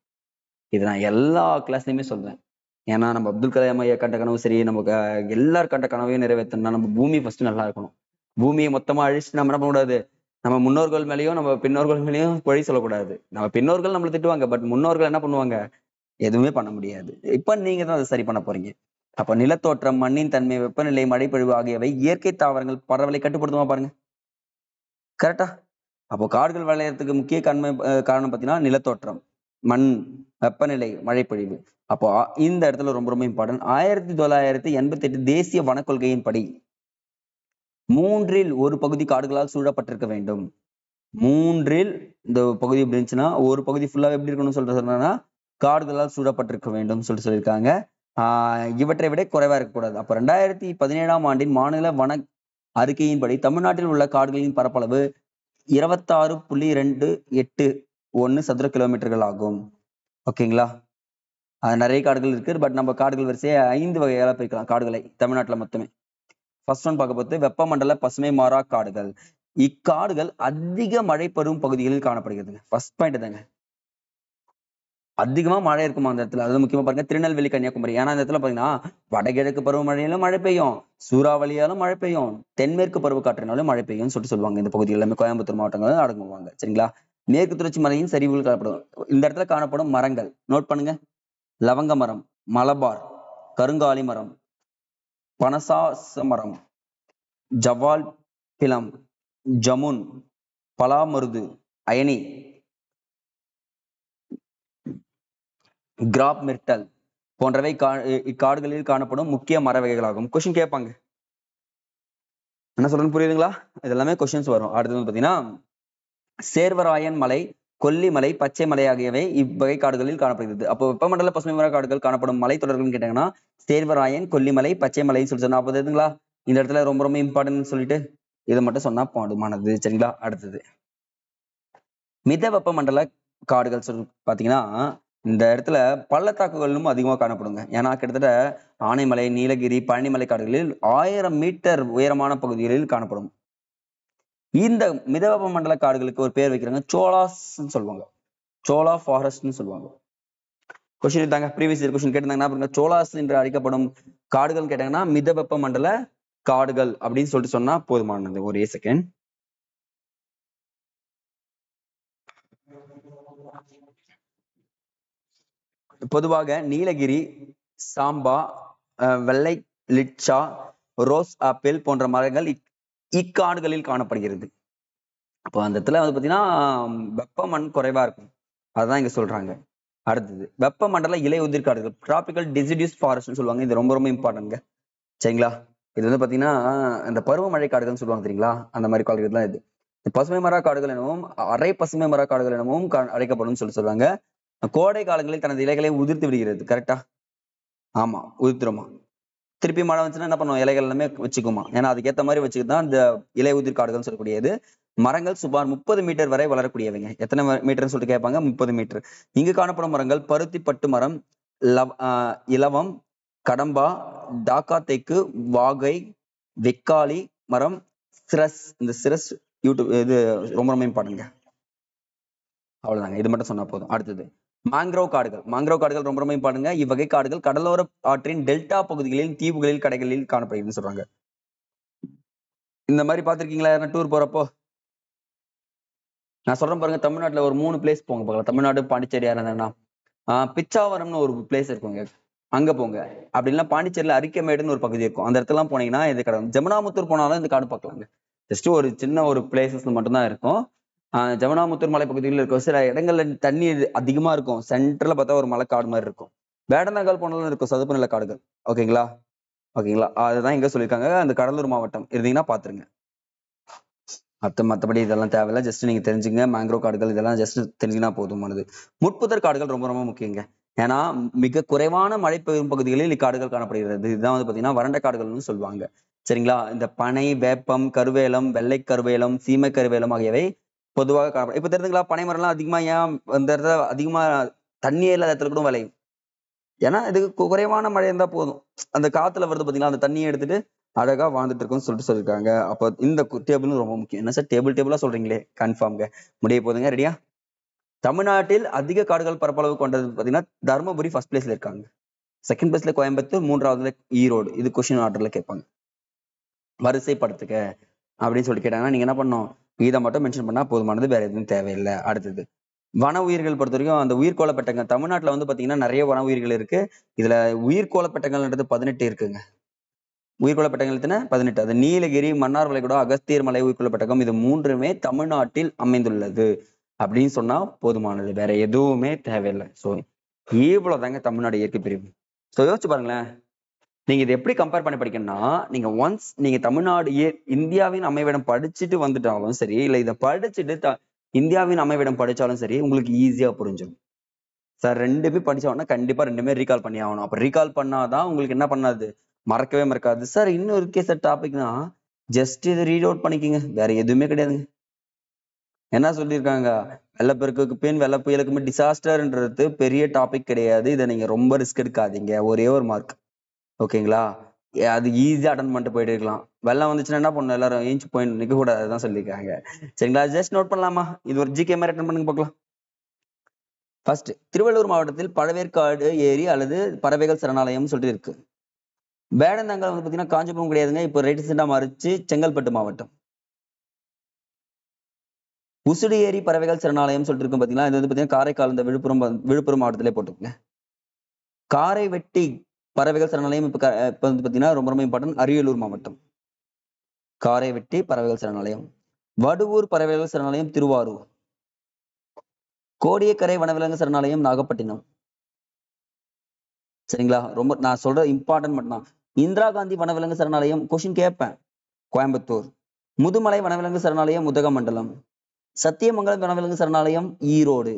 Speaker 1: இது நான் எல்லா கிளாஸ்லயுமே சொல்றேன். ஏன்னா நம்ம அப்துல் கலாம் ஐயா கண்ட கனவு சரி, நமக்கு எல்லாரும் கண்ட கனவையும் நிறைவேற்றணும்னா நம்ம பூமி ஃபர்ஸ்ட் நல்லா இருக்கணும். பூமியை மொத்தமா அழிச்சு நம்ம என்ன பண்ணக்கூடாது? நம்ம முன்னோர்கள் மேலேயும் நம்ம பின்னோர்கள் மேலேயும் பழி சொல்லக்கூடாது. நம்ம பின்னோர்கள் நம்மளை திட்டுவாங்க, பட் முன்னோர்கள் என்ன பண்ணுவாங்க? எதுவுமே பண்ண முடியாது. இப்ப நீங்க தான் அதை சரி பண்ண போறீங்க. அப்ப நிலத்தோற்றம், மண்ணின் தன்மை, வெப்பநிலை, மழைப்பொழிவு ஆகியவை இயற்கை தாவரங்கள் பரவலை கட்டுப்படுத்துமா பாருங்க. கரெக்டா? அப்போ காடுகள் விளையறதுக்கு முக்கிய காரணம் பார்த்தீங்கன்னா நிலத்தோற்றம், மண், வெப்பநிலை, மழைப்பொழிவு. அப்போ இந்த இடத்துல ரொம்ப ரொம்ப இம்பார்ட்டன்ட். 1988 தேசிய வன கொள்கையின் படி 1/3 பகுதி காடுகளால் சூழப்பட்டிருக்க வேண்டும். 3 இந்த பகுதி எப்படி இருந்துச்சுன்னா ஒரு பகுதி ஃபுல்லா எப்படி இருக்கணும்னு சொல்றதுன்னா காடுகளால் சூழப்பட்டிருக்க வேண்டும் சொல்லியிருக்காங்க. இவற்றை விட குறைவா இருக்கக்கூடாது. அப்ப 2017 ஆண்டின் மாநில வன அறிக்கையின்படி தமிழ்நாட்டில் உள்ள காடுகளின் பரப்பளவு 26.281 சதுர கிலோமீட்டர்கள் ஆகும். ஓகேங்களா? நிறைய காடுகள் இருக்கு. பட் நம்ம காடுகள் வரிசையை 5 வகையால பிரிக்கலாம் காடுகளை தமிழ்நாட்டுல மொத்தமே. ஃபர்ஸ்ட் ஒன் பார்க்க போது வெப்பமண்டல பசுமை மாறா காடுகள். இக்காடுகள் அதிக மழை பெறும் பகுதிகளில் காணப்படுகிறது. ஃபர்ஸ்ட் பாயிண்ட் தாங்க. அதிகமா மழை இருக்குமா அந்த இடத்துல. அது முக்கியமா பாருங்க திருநெல்வேலி, கன்னியாகுமரி. ஏன்னா அந்த இடத்துல பாத்தீங்கன்னா வடகிழக்கு பருவமழையிலும் மழை பெய்யும், சூறாவளியாலும் மழை பெய்யும், தென்மேற்கு பருவக்காற்றினாலும் மழை பெய்யும்னு சொல்லுவாங்க. இந்த பகுதி எல்லாமே கோயம்புத்தூர் மாவட்டங்கள் அடங்குவாங்க. சரிங்களா? மேற்கு தொடர்ச்சி மலையின் சரிவுகள் காணப்படும். இந்த இடத்துல காணப்படும் மரங்கள் நோட் பண்ணுங்க. லவங்க மரம், மலபார், கருங்காலி மரம், பனசாச மரம், ஜவால் பிலம், ஜமுன், பலாமருது, அயனி, கிராப் மிர்டல் போன்றவை இக்காடுகளில் காணப்படும் முக்கிய மர வகைகளாகும். கொஸ்டின் கேட்பாங்க. என்ன சொல்றேன்னு புரியுதுங்களா? இதெல்லாமே கொஸ்டின்ஸ் வரும். அடுத்தது வந்து பாத்தீங்கன்னா சேர்வராயன் மலை, கொல்லிமலை, பச்சை மலை ஆகியவை இவ்வகை காடுகளில் காணப்படுகிறது. அப்போ வெப்பமண்டல பசுமை மர காடுகள் காணப்படும் மலை தொடர்கள் கேட்டாங்கன்னா சேர்வராயன், கொல்லிமலை, பச்சை மலைன்னு சொல்லி சொன்னா அப்போதுங்களா இந்த இடத்துல ரொம்ப ரொம்ப இம்பார்ட்டன்ட் சொல்லிட்டு இதை மட்டும் சொன்னா போதுமானது. சரிங்களா? அடுத்தது மித வெப்பமண்டல காடுகள் சொல்லி பாத்தீங்கன்னா இந்த இடத்துல பள்ளத்தாக்குகளும் அதிகமாக காணப்படுங்க. ஏன்னா கிட்டத்தட்ட ஆனைமலை, நீலகிரி, பழனிமலை காடுகளில் 1000 மீட்டர் உயரமான பகுதிகளில் காணப்படும். இந்த மிதவெப்ப மண்டல காடுகளுக்கு ஒரு பேர் வைக்கிறாங்க, சோலாஸ் சொல்லுவாங்க. சோலா ஃபாரஸ்ட்னு சொல்லுவாங்க. கொஸ்டின் தாங்க ப்ரீவியஸ் இயர் கொஸ்டின் கேட்டிருந்தாங்கன்னா சோலாஸ் என்று அழைக்கப்படும் காடுகள் கேட்டாங்கன்னா மிதவெப்ப மண்டல காடுகள் அப்படின்னு சொல்லிட்டு சொன்னா போதுமானது. ஒரே செகண்ட். பொதுவாக நீலகிரி, சாம்பா, வெள்ளை லிட்சா, ரோஸ் ஆப்பிள் போன்ற மரங்கள் இக்காடுகளில் காணப்படுகிறது. அப்போ அந்த இடத்துல வந்து பாத்தீங்கன்னா வெப்பமண் குறைவா இருக்கும். அதுதான் இங்க சொல்றாங்க. அடுத்தது வெப்பமண்டல இலையுதிர் காடுகள், டிராபிக்கல் டெசிடியூஸ் ஃபாரஸ்ட்னு சொல்லுவாங்க. இது ரொம்ப ரொம்ப இம்பார்ட்டன்ட்ங்க. சரிங்களா? இது வந்து பாத்தீங்கன்னா இந்த பருவமழை காடுகள்னு சொல்லுவாங்க தெரியுங்களா? அந்த மாதிரி காடுகள் தான் இது. பசுமை மர காடுகள் எனவும் அரை பசுமை மர காடுகள் எனவும் அழைக்கப்படும் சொல்லுவாங்க. கோடை காலங்களில் தனது இலைகளை உதிர்த்து விடுகிறது. கரெக்டா? ஆமா, உதிர்த்துருமா. திருப்பி மழை வந்துச்சுன்னா என்ன பண்ணுவோம்? இலைகள் எல்லாமே வச்சுக்குமா. ஏன்னா அதுக்கேற்ற மாதிரி வச்சுக்கிதான் இந்த இலை உதிர் காடுகள் சொல்லக்கூடியது. மரங்கள் சுமார் 30 மீட்டர் வரை வளரக்கூடியவைங்க. எத்தனை மீட்டர்னு சொல்லிட்டு கேட்பாங்க? 30 மீட்டர். இங்கு காணப்படும் மரங்கள் பருத்தி பட்டு மரம், இலவம், கடம்பா, டாக்கா தேக்கு, வாகை, வெக்காளி மரம், சிரஸ். இந்த சிரஸ் யூடியூப் இது ரொம்ப ரொம்ப இம்பார்ட்டன்ட்ங்க. அவ்வளவுதாங்க. இது மட்டும் சொன்னா போதும். அடுத்தது மாங்க்ரோவ் காடுகள். மாங்க்ரோவ் காடுகள் ரொம்ப ரொம்ப இம்பார்ட்டன்ட்ங்க. இவ்வகை காடுகள் கடலோர ஆற்றின் டெல்டா பகுதிகளில், தீவுகளில், கடைகளில் காணப்படுதுன்னு சொல்றாங்க. இந்த மாதிரி பாத்திருக்கீங்களா டூர் போறப்போ? நான் சொல்றேன் பாருங்க. தமிழ்நாட்டுல ஒரு 3 பிளேஸ் போங்க பார்க்கலாம். தமிழ்நாடு, பாண்டிச்சேரி இருந்தாங்கன்னா பிச்சாவரம்னு ஒரு பிளேஸ் இருக்குங்க. அங்க போங்க. அப்படி இல்லைன்னா பாண்டிச்சேரியில அரிக்கமேடுன்னு ஒரு பகுதி இருக்கும். அந்த இடத்துல போனீங்கன்னா இது கடை ஜமுனாமுத்தூர் போனாலும் இந்த காடு பார்க்கலாங்க. ஜஸ்ட் ஒரு சின்ன ஒரு பிளேசஸ் மட்டும்தான் இருக்கும். ஜமுனாமுத்தூர் மலை பகுதியில் இருக்கும். சில இடங்கள்ல தண்ணி அதிகமா இருக்கும். சென்டர்ல பார்த்தா ஒரு மலை காடு மாதிரி இருக்கும். வேடந்தாங்கல் போனாலும் இருக்கும் சதுப்பு நில காடுகள். ஓகேங்களா? அதுதான் இங்க சொல்லியிருக்காங்க. அந்த கடலூர் மாவட்டம் இருந்தீங்கன்னா பாத்துருங்க. மற்றபடி இதெல்லாம் தேவையில்ல. ஜஸ்ட் நீங்க தெரிஞ்சுங்க. மேங்க்ரோவ் காடுகள் இதெல்லாம் ஜஸ்ட் தெரிஞ்சுனா போதுமானது. முட்புதர் காடுகள் ரொம்ப ரொம்ப முக்கியங்க. ஏன்னா மிக குறைவான மழை பெய்யும் பகுதிகளில் இக்காடுகள் காணப்படுகிறது. இதுதான் வந்து பாத்தீங்கன்னா வறண்ட காடுகள்னு சொல்லுவாங்க. சரிங்களா? இந்த பனை, வேப்பம், கருவேலம், வெள்ளை கருவேலம், சீமை கருவேலம் ஆகியவை பொதுவாக காணப்படும். இப்ப தெரிஞ்சுங்களா? பனை மரம்லாம் அதிகமா ஏன் இந்த இடத்துல அதிகமா தண்ணி இல்லாத இடத்துல கூட விளையும். ஏன்னா இதுக்கு குறைவான மழை இருந்தா போதும். அந்த காத்துல வருது பாத்தீங்களா? அந்த தண்ணியை எடுத்துட்டு அழகா வாழ்ந்துட்டு இருக்கும்னு சொல்லியிருக்காங்க. அப்போ இந்த டேபிளும் ரொம்ப முக்கியம். என்ன சார் டேபிளா சொல்றீங்களே? கன்ஃபார்ம்ங்க. முடிய போதுங்க. ரெடியா? தமிழ்நாட்டில் அதிக காடுகள் பரப்பளவு கொண்டது பாத்தீங்கன்னா தருமபுரி ஃபர்ஸ்ட் பிளேஸ்ல இருக்காங்க. செகண்ட் பிளேஸ்ல கோயம்புத்தூர், 3வதுல ஈரோடு. இது கொஸ்டின் ஆர்டர்ல கேட்பாங்க. வரிசைப்படுத்துக்க அப்படின்னு சொல்லி கேட்டாங்கன்னா நீங்க என்ன பண்ணணும்? இதை மட்டும் மென்ஷன் பண்ணா போதுமானது. வேற எதுவும் தேவையில்லை. அடுத்தது வன உயிர்கள் பொறுத்த வரைக்கும் அந்த உயிர்கோள பெட்டகங்கள் தமிழ்நாட்டுல வந்து பாத்தீங்கன்னா நிறைய வன உயிர்கள் இருக்கு. இதுல உயிர்கோள பெட்டகங்கள்ன்றது 18 இருக்குங்க. உயிர்கோள பெட்டகங்கள் எத்தனை? 18. அது நீலகிரி, மன்னார் வளைகுடா, அகஸ்தியர் மலை உயிர்கோள பெட்டகம். இது 3மே தமிழ்நாட்டில் அமைந்துள்ளது அப்படின்னு சொன்னா போதுமானது. வேற எதுவுமே தேவையில்லை. ஸோ இவ்வளவுதாங்க தமிழ்நாடு இயற்கை பிரிவு. ஸோ யோசிச்சு பாருங்களேன். நீங்க இதை எப்படி கம்பேர் பண்ணி படிக்கணும்னா நீங்க ஒன்ஸ் நீங்க தமிழ்நாடு இந்தியாவின் அமைவிடம் படிச்சுட்டு வந்துட்டாலும் சரி, இல்ல இதை படிச்சுட்டு இந்தியாவின் அமைவிடம் படிச்சாலும் சரி, உங்களுக்கு ஈஸியா புரிஞ்சிடும். சார் 2 படிச்சோம்னா கண்டிப்பா 2 ரீகால் பண்ணி ஆகணும். அப்ப ரீகால் பண்ணாதான் உங்களுக்கு என்ன பண்ணாது? மறக்கவே மறக்காது. சார் இன்னும் இருக்கே சார் டாபிக்னா ஜஸ்ட் இதை ரீட் அவுட் பண்ணிக்கோங்க. வேற எதுவுமே கிடையாதுங்க. என்ன சொல்லியிருக்காங்க? வெள்ளப்பெருக்குக்கு பின் வெள்ள புயலுக்குமே டிசாஸ்டர்ன்றது பெரிய டாபிக் கிடையாது. இதை நீங்க ரொம்ப ரிஸ்க் எடுக்காதீங்க. ஒரே ஒரு மார்க். ஓகேங்களா? அது ஈஸியா அட்டன் பண்ணிட்டு போயிட்டு இருக்கலாம். வெள்ளம் வந்துச்சுன்னா என்ன பண்ணணும்? எல்லாரும் ஏஞ்சி போயிட்டு நிக்க கூடாது. அதுதான் சொல்லியிருக்காங்க. சரிங்களா? ஜஸ்ட் நோட் பண்ணலாமா? இது ஒரு ஜிகே மாதிரி அட்டன் பண்ணுங்க பார்க்கலாம். ஃபர்ஸ்ட் திருவள்ளூர் மாவட்டத்தில் பழவேற்காடு ஏரி அல்லது பறவைகள் சரணாலயம் சொல்லிட்டு இருக்கு. வேடந்தாங்கல் வந்து பாத்தீங்கன்னா காஞ்சிபுரம் கிடையாதுங்க, இப்போ ரீசெண்டா மாறிச்சு, செங்கல்பட்டு மாவட்டம். உசுடு ஏரி பறவைகள் சரணாலயம் சொல்லிட்டு இருக்கும் பாத்தீங்கன்னா, இது வந்து பாத்தீங்கன்னா காரைக்கால், இந்த விழுப்புரம் மாவட்டத்திலே போட்டுருங்க. காரை வெட்டி பறவைகள் சரணாலயம் இப்ப வந்து பாத்தீங்கன்னா ரொம்ப ரொம்ப இம்பார்ட்டன்ட், அரியலூர் மாவட்டம். காரை வெட்டி பறவைகள் சரணாலயம். வடுவூர் பறவைகள் சரணாலயம் திருவாரூர். கோடியக்கரை வனவிலங்கு சரணாலயம் நாகப்பட்டினம். சரிங்களா, ரொம்ப நான் சொல்ற இம்பார்ட்டன்ட் மட்டும்தான். இந்திரா காந்தி வனவிலங்கு சரணாலயம் கொஸ்டின் கேட்பேன், கோயம்புத்தூர். முதுமலை வனவிலங்கு சரணாலயம் உதகமண்டலம். சத்தியமங்கலம் வனவிலங்கு சரணாலயம் ஈரோடு.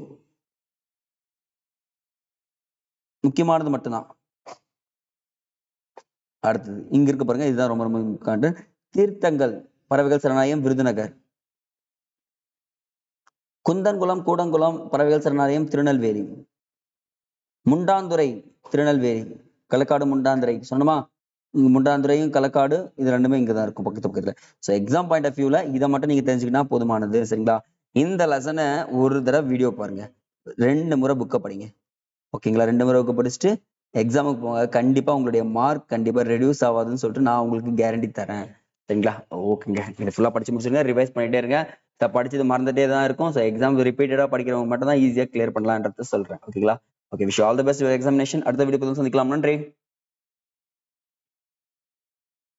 Speaker 1: முக்கியமானது மட்டும்தான். அடுத்தது இங்க இருக்கு பாருங்க, இதுதான் ரொம்ப ரொம்ப இம்பார்ட்டன்ட். தீர்த்தங்கள் பறவைகள் சரணாலயம் விருதுநகர். குந்தன்குளம் கூடங்குளம் பறவைகள் சரணாலயம் திருநெல்வேலி. முண்டாந்துறை திருநெல்வேலி. களக்காடு முண்டாந்துறை சொன்னோமா, முண்டாந்துறையும் களக்காடு இது ரெண்டுமே இங்கதான் இருக்கும் பக்கத்து பக்கத்துல. ஸோ எக்ஸாம் பாயிண்ட் ஆஃப் வியூல இதை மட்டும் நீங்க தெரிஞ்சுக்கிட்டா போதுமானது. சரிங்களா, இந்த லெசனை ஒரு தடவை வீடியோ பாருங்க, 2 முறை புக்கை படிங்க. ஓகேங்களா, 2 முறை புக்கை படிச்சுட்டு எக்ஸாமுக்கு போங்க. கண்டிப்பா உங்களுடைய மார்க் கண்டிப்பா ரெடியூஸ் ஆகாதுன்னு சொல்லிட்டு நான் உங்களுக்கு கேரண்டி தரேன். சரிங்களா, ஓகேங்க. நீங்க ஃபுல்லா படிச்சு முடிச்சுங்க, ரிவைஸ் பண்ணிட்டே இருங்க. படிச்சது மறந்துட்டே தான் இருக்கும். ஸோ எக்ஸாம் ரிப்பீட்டடா படிக்கிறவங்க மட்டும் தான் ஈஸியா கிளியர் பண்ணலாம்ன்றது சொல்றேன். ஓகேங்களா, okay, wish all the best examination. அடுத்த வீடியோ சந்திக்கலாம். நன்றி.